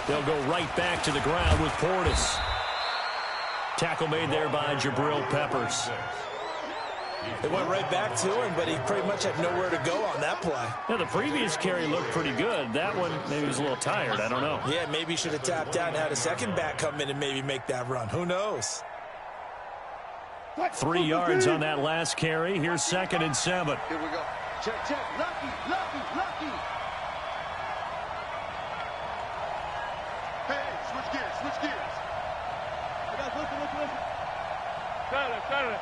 They'll go right back to the ground with Portis. Tackle made there by Jabril Peppers. It went right back to him, but he pretty much had nowhere to go on that play. Now, the previous carry looked pretty good. That one, maybe he was a little tired. I don't know. Yeah, maybe he should have tapped out and had a second back come in and maybe make that run. Who knows? 3 yards on that last carry. Here's 2nd and 7. Here we go. Check. Lucky. Hey, switch gears. Listen. Got it.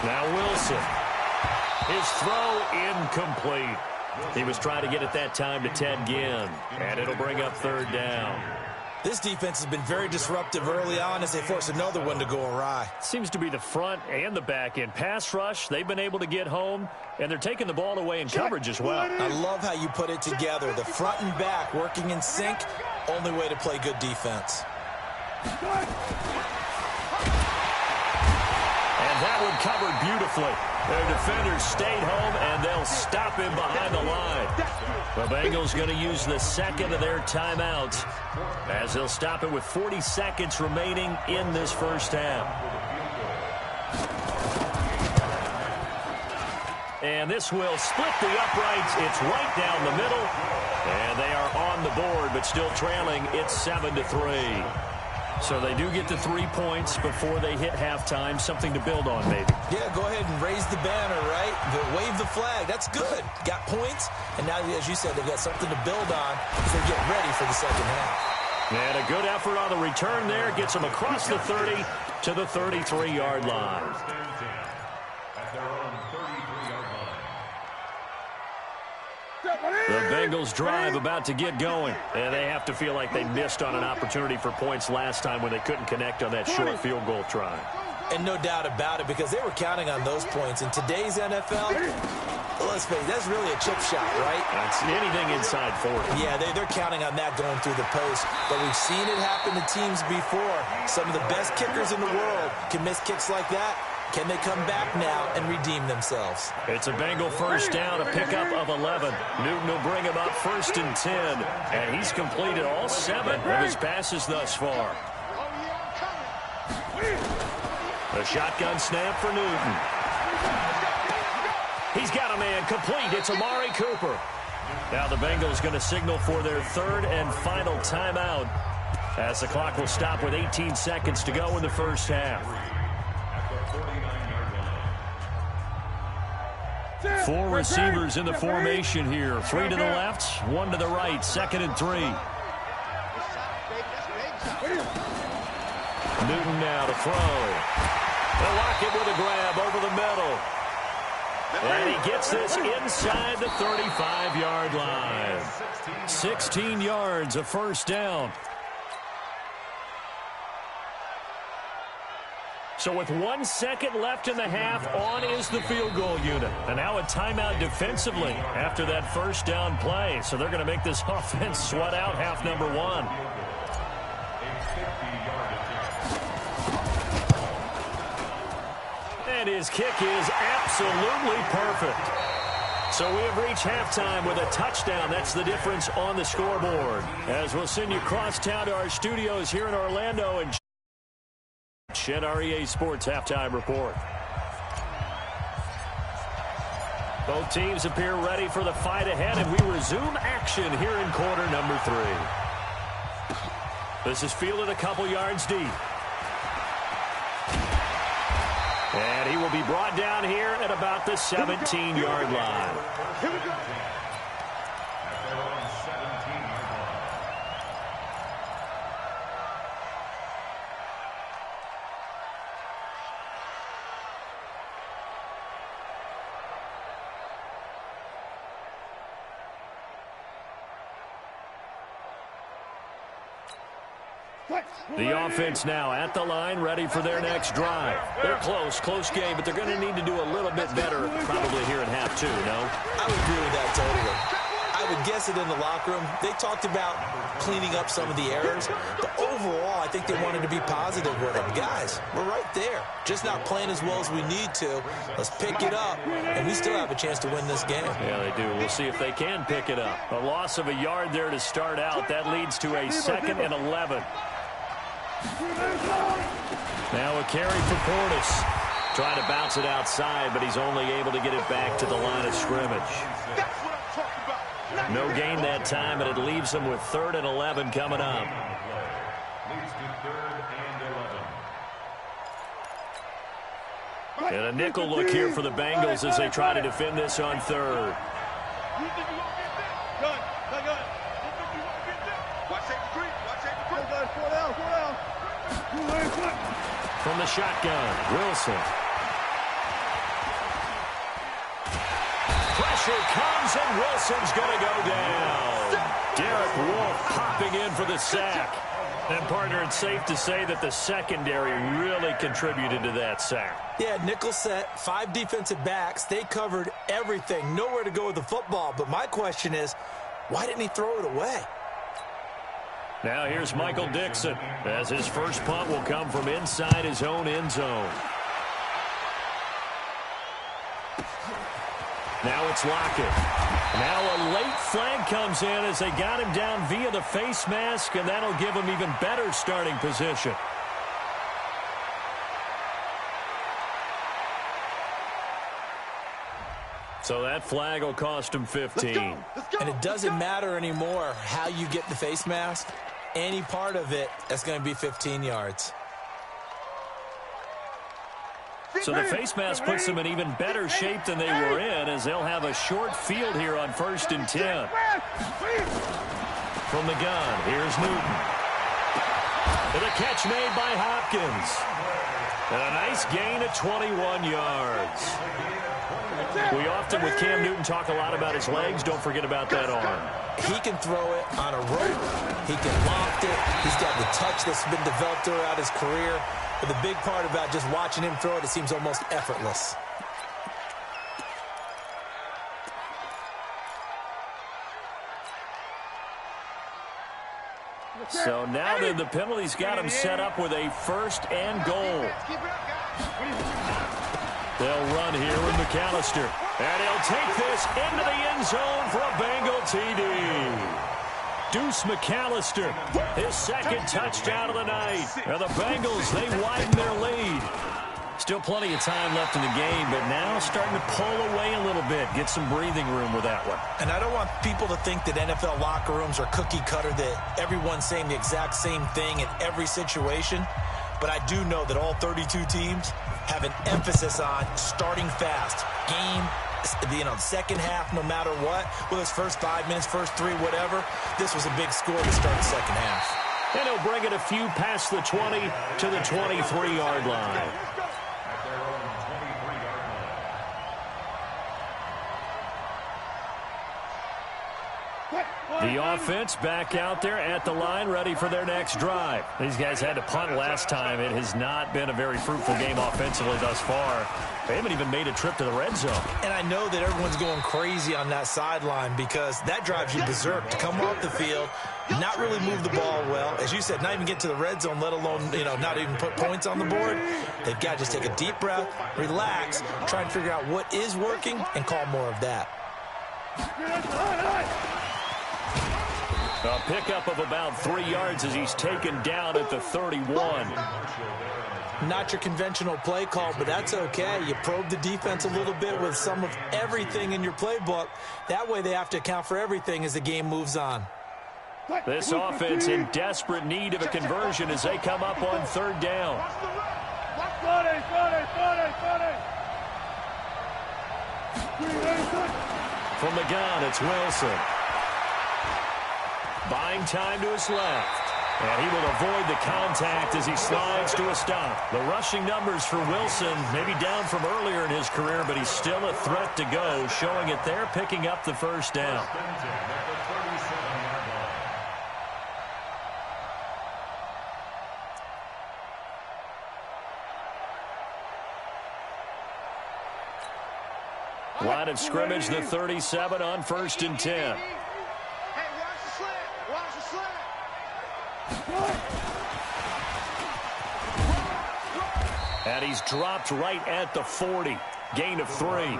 Now Wilson. His throw incomplete. He was trying to get it that time to Ted Ginn. And it'll bring up 3rd down. This defense has been very disruptive early on as they force another one to go awry. Seems to be the front and the back end. Pass rush, they've been able to get home, and they're taking the ball away in coverage as well. I love how you put it together. The front and back working in sync, only way to play good defense. And that one covered beautifully. Their defenders stayed home, and they'll stop him behind the line. The Bengals going to use the second of their timeouts as they'll stop it with 40 seconds remaining in this first half. And this will split the uprights. It's right down the middle. And they are on the board, but still trailing. It's 7-3. So they do get the 3 points before they hit halftime. Something to build on, maybe. Yeah, go ahead and raise the banner, right? Wave the flag. That's good. Got points. And now, as you said, they've got something to build on as they get ready for the second half. And a good effort on the return there. Gets them across the 30 to the 33-yard line. The Bengals drive about to get going, and they have to feel like they missed on an opportunity for points last time when they couldn't connect on that short field goal try. And no doubt about it, because they were counting on those points. In today's NFL, let's face it, that's really a chip shot, right? That's anything inside 40. Yeah, they're counting on that going through the post. But we've seen it happen to teams before. Some of the best kickers in the world can miss kicks like that. Can they come back now and redeem themselves? It's a Bengal first down, a pickup of 11. Newton will bring him up 1st and 10. And he's completed all 7 of his passes thus far. The shotgun snap for Newton. He's got a man complete. It's Amari Cooper. Now the Bengals going to signal for their 3rd and final timeout as the clock will stop with 18 seconds to go in the first half. 4 receivers in the formation here. 3 to the left, 1 to the right. 2nd and 3. Newton now to throw. They'll lock it with a grab over the middle. And he gets this inside the 35-yard line. 16 yards, a first down. So with 1 second left in the half, on is the field goal unit. And now a timeout defensively after that first down play. So they're going to make this offense sweat out half number 1. And his kick is absolutely perfect. So we have reached halftime with a touchdown. That's the difference on the scoreboard. As we'll send you cross town to our studios here in Orlando and Shed REA Sports halftime report. Both teams appear ready for the fight ahead, and we resume action here in quarter number 3. This is fielded a couple yards deep. And he will be brought down here at about the 17-yard line. Here we go. The offense now at the line, ready for their next drive. They're close game, but they're going to need to do a little bit better probably here in half 2, no? I would agree with that totally. I would guess it in the locker room. They talked about cleaning up some of the errors, but overall, I think they wanted to be positive with them. Guys, we're right there. Just not playing as well as we need to. Let's pick it up, and we still have a chance to win this game. Yeah, they do. We'll see if they can pick it up. A loss of a yard there to start out. That leads to a 2nd and 11. Now a carry for Portis. Trying to bounce it outside, but he's only able to get it back to the line of scrimmage. That's what I'm talking about. No gain that time, and it leaves them with 3rd and 11 coming up. Leads to 3rd and 11. And a nickel look here for the Bengals as they try to defend this on 3rd. You think you won't get that? Gun. You think you won't get that? Watch April Creek. Watch April Creek. Guys, 4 down. From the shotgun, Wilson. Pressure comes, and Wilson's going to go down. Derek Wolfe popping in for the sack. And, partner, it's safe to say that the secondary really contributed to that sack. Yeah, nickel set, 5 defensive backs. They covered everything. Nowhere to go with the football. But my question is, why didn't he throw it away? Now here's Michael Dixon as his first punt will come from inside his own end zone. Now it's Lockett. Now a late flag comes in as they got him down via the face mask, and that'll give him even better starting position. So that flag will cost him 15. And it doesn't matter anymore how you get the face mask. Any part of it, that's going to be 15 yards. So the face mask puts them in even better shape than they were in, as they'll have a short field here on 1st and 10. From the gun, here's Newton. And a catch made by Hopkins. And a nice gain of 21 yards. We often, with Cam Newton, talk a lot about his legs. Don't forget about that arm. He can throw it on a rope. He can loft it. He's got the touch that's been developed throughout his career. But the big part about just watching him throw it, it seems almost effortless. So now then, the penalty's got him set up with a 1st and goal. They'll run here with McAllister. And he'll take this into the end zone for a Bengal TD. Deuce McAllister, his 2nd touchdown of the night. And the Bengals, they widen their lead. Still plenty of time left in the game, but now starting to pull away a little bit. Get some breathing room with that one. And I don't want people to think that NFL locker rooms are cookie cutter, that everyone's saying the exact same thing in every situation. But I do know that all 32 teams have an emphasis on starting fast. Second half, no matter what, whether it's first 5 minutes, first 3, whatever, this was a big score to start the second half. And he'll bring it a few past the 20 to the 23-yard line. The offense back out there at the line, ready for their next drive. These guys had to punt last time. It has not been a very fruitful game offensively thus far. They haven't even made a trip to the red zone. And I know that everyone's going crazy on that sideline because that drives you berserk to come off the field, not really move the ball well. As you said, not even get to the red zone, let alone, not even put points on the board. They've got to just take a deep breath, relax, try and figure out what is working, and call more of that. A pickup of about 3 yards as he's taken down at the 31. Not your conventional play call, but that's okay. You probe the defense a little bit with some of everything in your playbook. That way they have to account for everything as the game moves on. This offense in desperate need of a conversion as they come up on 3rd down. From the gun, it's Wilson. Buying time to his left. And he will avoid the contact as he slides to a stop. The rushing numbers for Wilson maybe down from earlier in his career, but he's still a threat to go, showing it there, picking up the 1st down. Line of scrimmage, the 37 on 1st and 10. And he's dropped right at the 40. Gain of 3.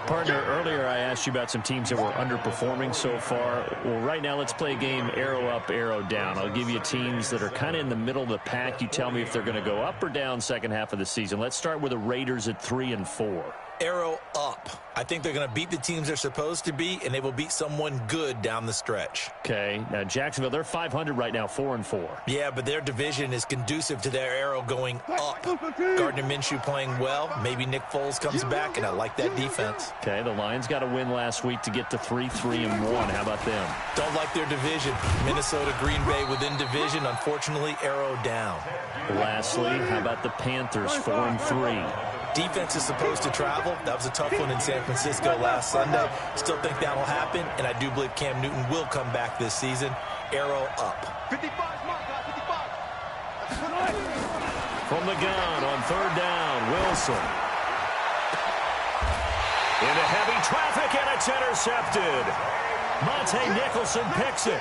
Partner, earlier I asked you about some teams that were underperforming so far. Well, right now let's play a game arrow up, arrow down. I'll give you teams that are kind of in the middle of the pack. You tell me if they're going to go up or down second half of the season. Let's start with the Raiders at 3 and 4. Arrow up. I think they're going to beat the teams they're supposed to beat, and they will beat someone good down the stretch. Okay. Now, Jacksonville, they're 500 right now, 4 and 4. Yeah, but their division is conducive to their arrow going up. Gardner Minshew playing well. Maybe Nick Foles comes back, and I like that defense. Okay, the Lions got a win last week to get to 3-1. How about them? Don't like their division. Minnesota, Green Bay within division. Unfortunately, arrow down. Lastly, how about the Panthers, 4 and 3? Defense is supposed to travel. That was a tough one in San Francisco last Sunday. Still think that'll happen, and I do believe Cam Newton will come back this season. Arrow up. 55, come on, guys, 55. From the gun on 3rd down, Wilson. Into heavy traffic, and it's intercepted. Monte Nicholson picks it.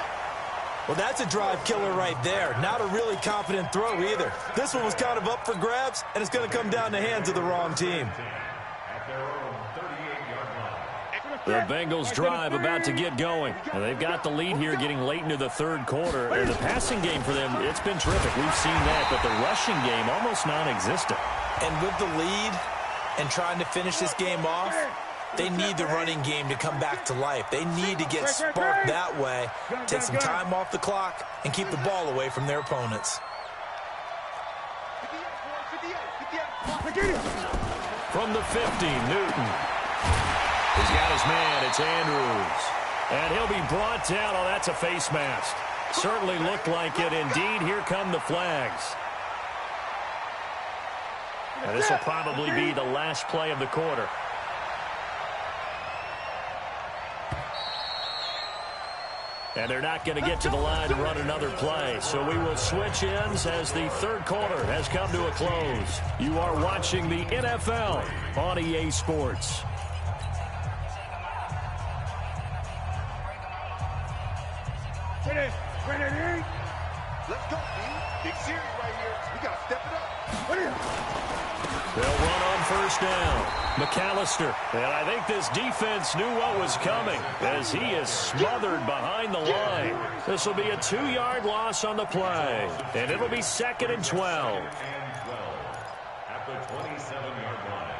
Well, that's a drive killer right there. Not a really confident throw either. This one was kind of up for grabs, and it's going to come down the hands of the wrong team. At their own 38-yard line. The Bengals drive about to get going. And they've got the lead here getting late into the third quarter. And the passing game for them, it's been terrific. We've seen that, but the rushing game almost non-existent. And with the lead and trying to finish this game off, they need the running game to come back to life. They need to get sparked that way, take some time off the clock, and keep the ball away from their opponents. From the 50, Newton. He's got his man. It's Andrews. And he'll be brought down. Oh, that's a face mask. Certainly looked like it. Indeed, here come the flags. And this will probably be the last play of the quarter. And they're not going to get to the line to run another play. So we will switch ends as the third quarter has come to a close. You are watching the NFL on EA Sports. Let's go, man. Big series right here. We got to step it up. They'll run on first down. McAllister. And I think this defense knew what was coming as he is smothered behind the line. This will be a 2-yard loss on the play. And it'll be 2nd and 12. At the 27-yard line.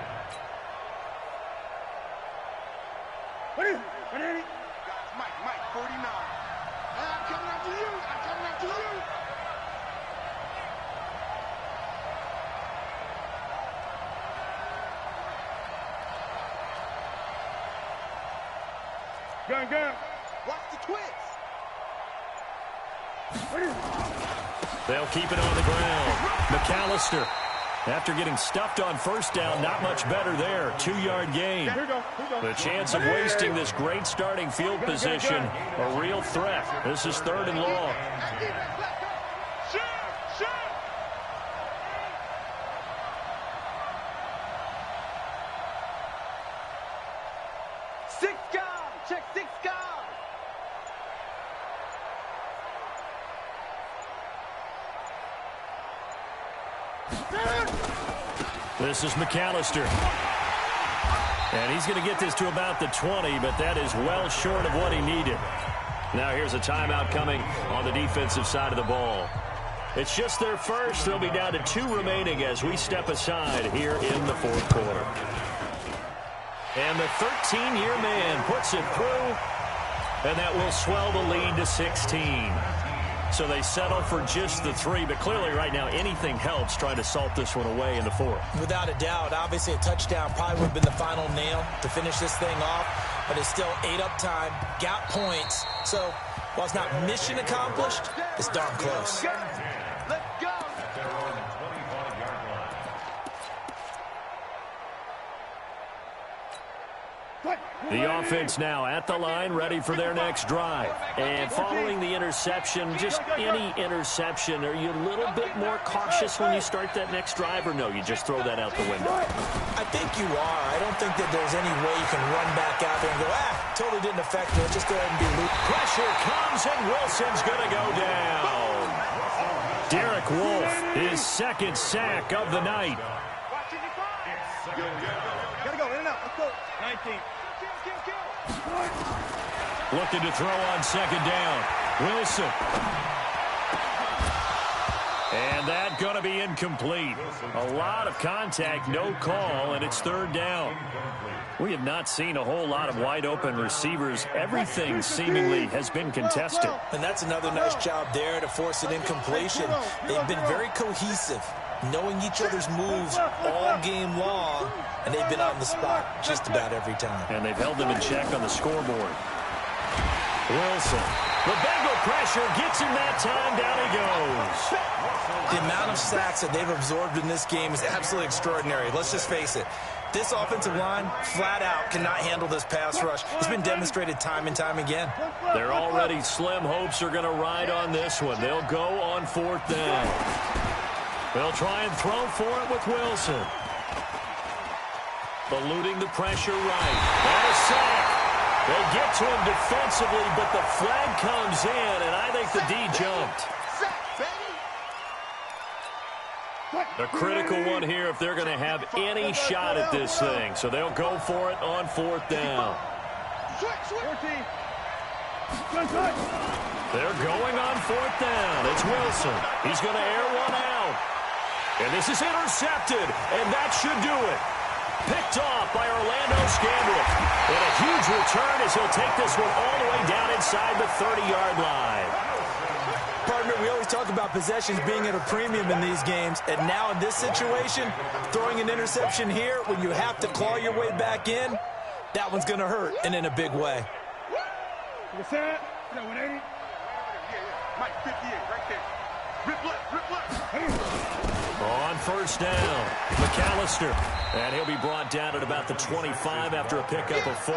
Mike, 49. I'm coming after you. I'm coming after you. Gun. Watch the twist. They'll keep it on the ground. McAllister, after getting stuffed on first down, not much better there. 2-yard gain. The chance of wasting this great starting field position, a real threat. This is 3rd and long. This is McAllister. And he's going to get this to about the 20, but that is well short of what he needed. Now here's a timeout coming on the defensive side of the ball. It's just their first. They'll be down to 2 remaining as we step aside here in the 4th quarter. And the 13-year man puts it through, and that will swell the lead to 16. So they settle for just the 3, but clearly right now anything helps trying to salt this one away in the 4th. Without a doubt, obviously a touchdown probably would have been the final nail to finish this thing off, but it's still 8 up time, got points. So while it's not mission accomplished, it's darn close. Let's go. The offense now at the line, ready for their next drive. And following the interception, just any interception, are you a little bit more cautious when you start that next drive, or no, you just throw that out the window? I think you are. I don't think that there's any way you can run back out there and go, totally didn't affect me. Just go ahead and be loose. Pressure comes, and Wilson's going to go down. Derek Wolfe, his 2nd sack of the night. Gotta go, in and out. Let's go. 19. Looking to throw on 2nd down. Wilson. And that going to be incomplete. A lot of contact, no call, and it's 3rd down. We have not seen a whole lot of wide-open receivers. Everything seemingly has been contested. And that's another nice job there to force an incompletion. They've been very cohesive, knowing each other's moves all game long, and they've been on the spot just about every time. And they've held them in check on the scoreboard. Wilson. The Bengal pressure gets him that time. Down he goes. The amount of sacks that they've absorbed in this game is absolutely extraordinary. Let's just face it. This offensive line, flat out, cannot handle this pass rush. It's been demonstrated time and time again. They're already slim hopes are going to ride on this one. They'll go on 4th down. They'll try and throw for it with Wilson. Eluding the pressure right. And a sack. They get to him defensively, but the flag comes in, and I think the D jumped. A critical one here if they're going to have any shot at this thing. So they'll go for it on 4th down. They're going on fourth down. It's Wilson. He's going to air one out. And this is intercepted, and that should do it. Picked off by Orlando Scandrick. And a huge return as he'll take this one all the way down inside the 30-yard line. Partner, we always talk about possessions being at a premium in these games, and now in this situation, throwing an interception here when you have to claw your way back in, that one's going to hurt, and in a big way. What's that? 180? Mike, 58, right there. Rip left. On first down, McAllister. And he'll be brought down at about the 25 after a pickup of 4.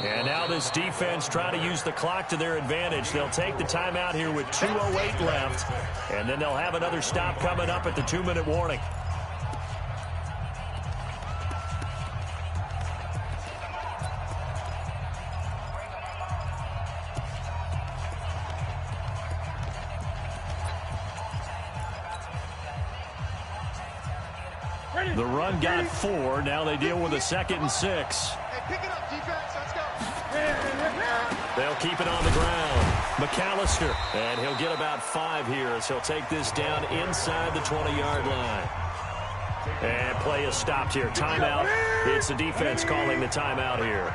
And now this defense trying to use the clock to their advantage. They'll take the timeout here with 2:08 left. And then they'll have another stop coming up at the 2-minute warning. The run got 4. Now they deal with a 2nd and 6. Hey, pick it up, defense. Let's go. They'll keep it on the ground. McAllister. And he'll get about 5 here as he'll take this down inside the 20-yard line. And play is stopped here. Timeout. It's the defense calling the timeout here.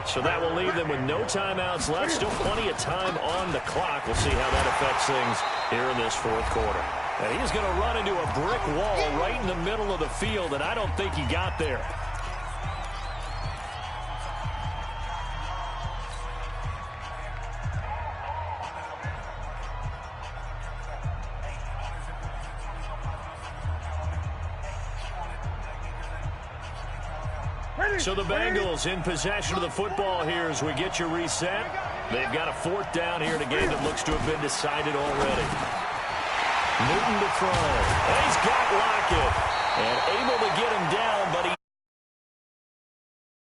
So that will leave them with no timeouts left. Still plenty of time on the clock. We'll see how that affects things here in this 4th quarter. And he's going to run into a brick wall right in the middle of the field, and I don't think he got there. So the Bengals in possession of the football here as we get you reset. They've got a 4th down here in a game that looks to have been decided already. Newton to throw. And he's got Lockett. And able to get him down, but he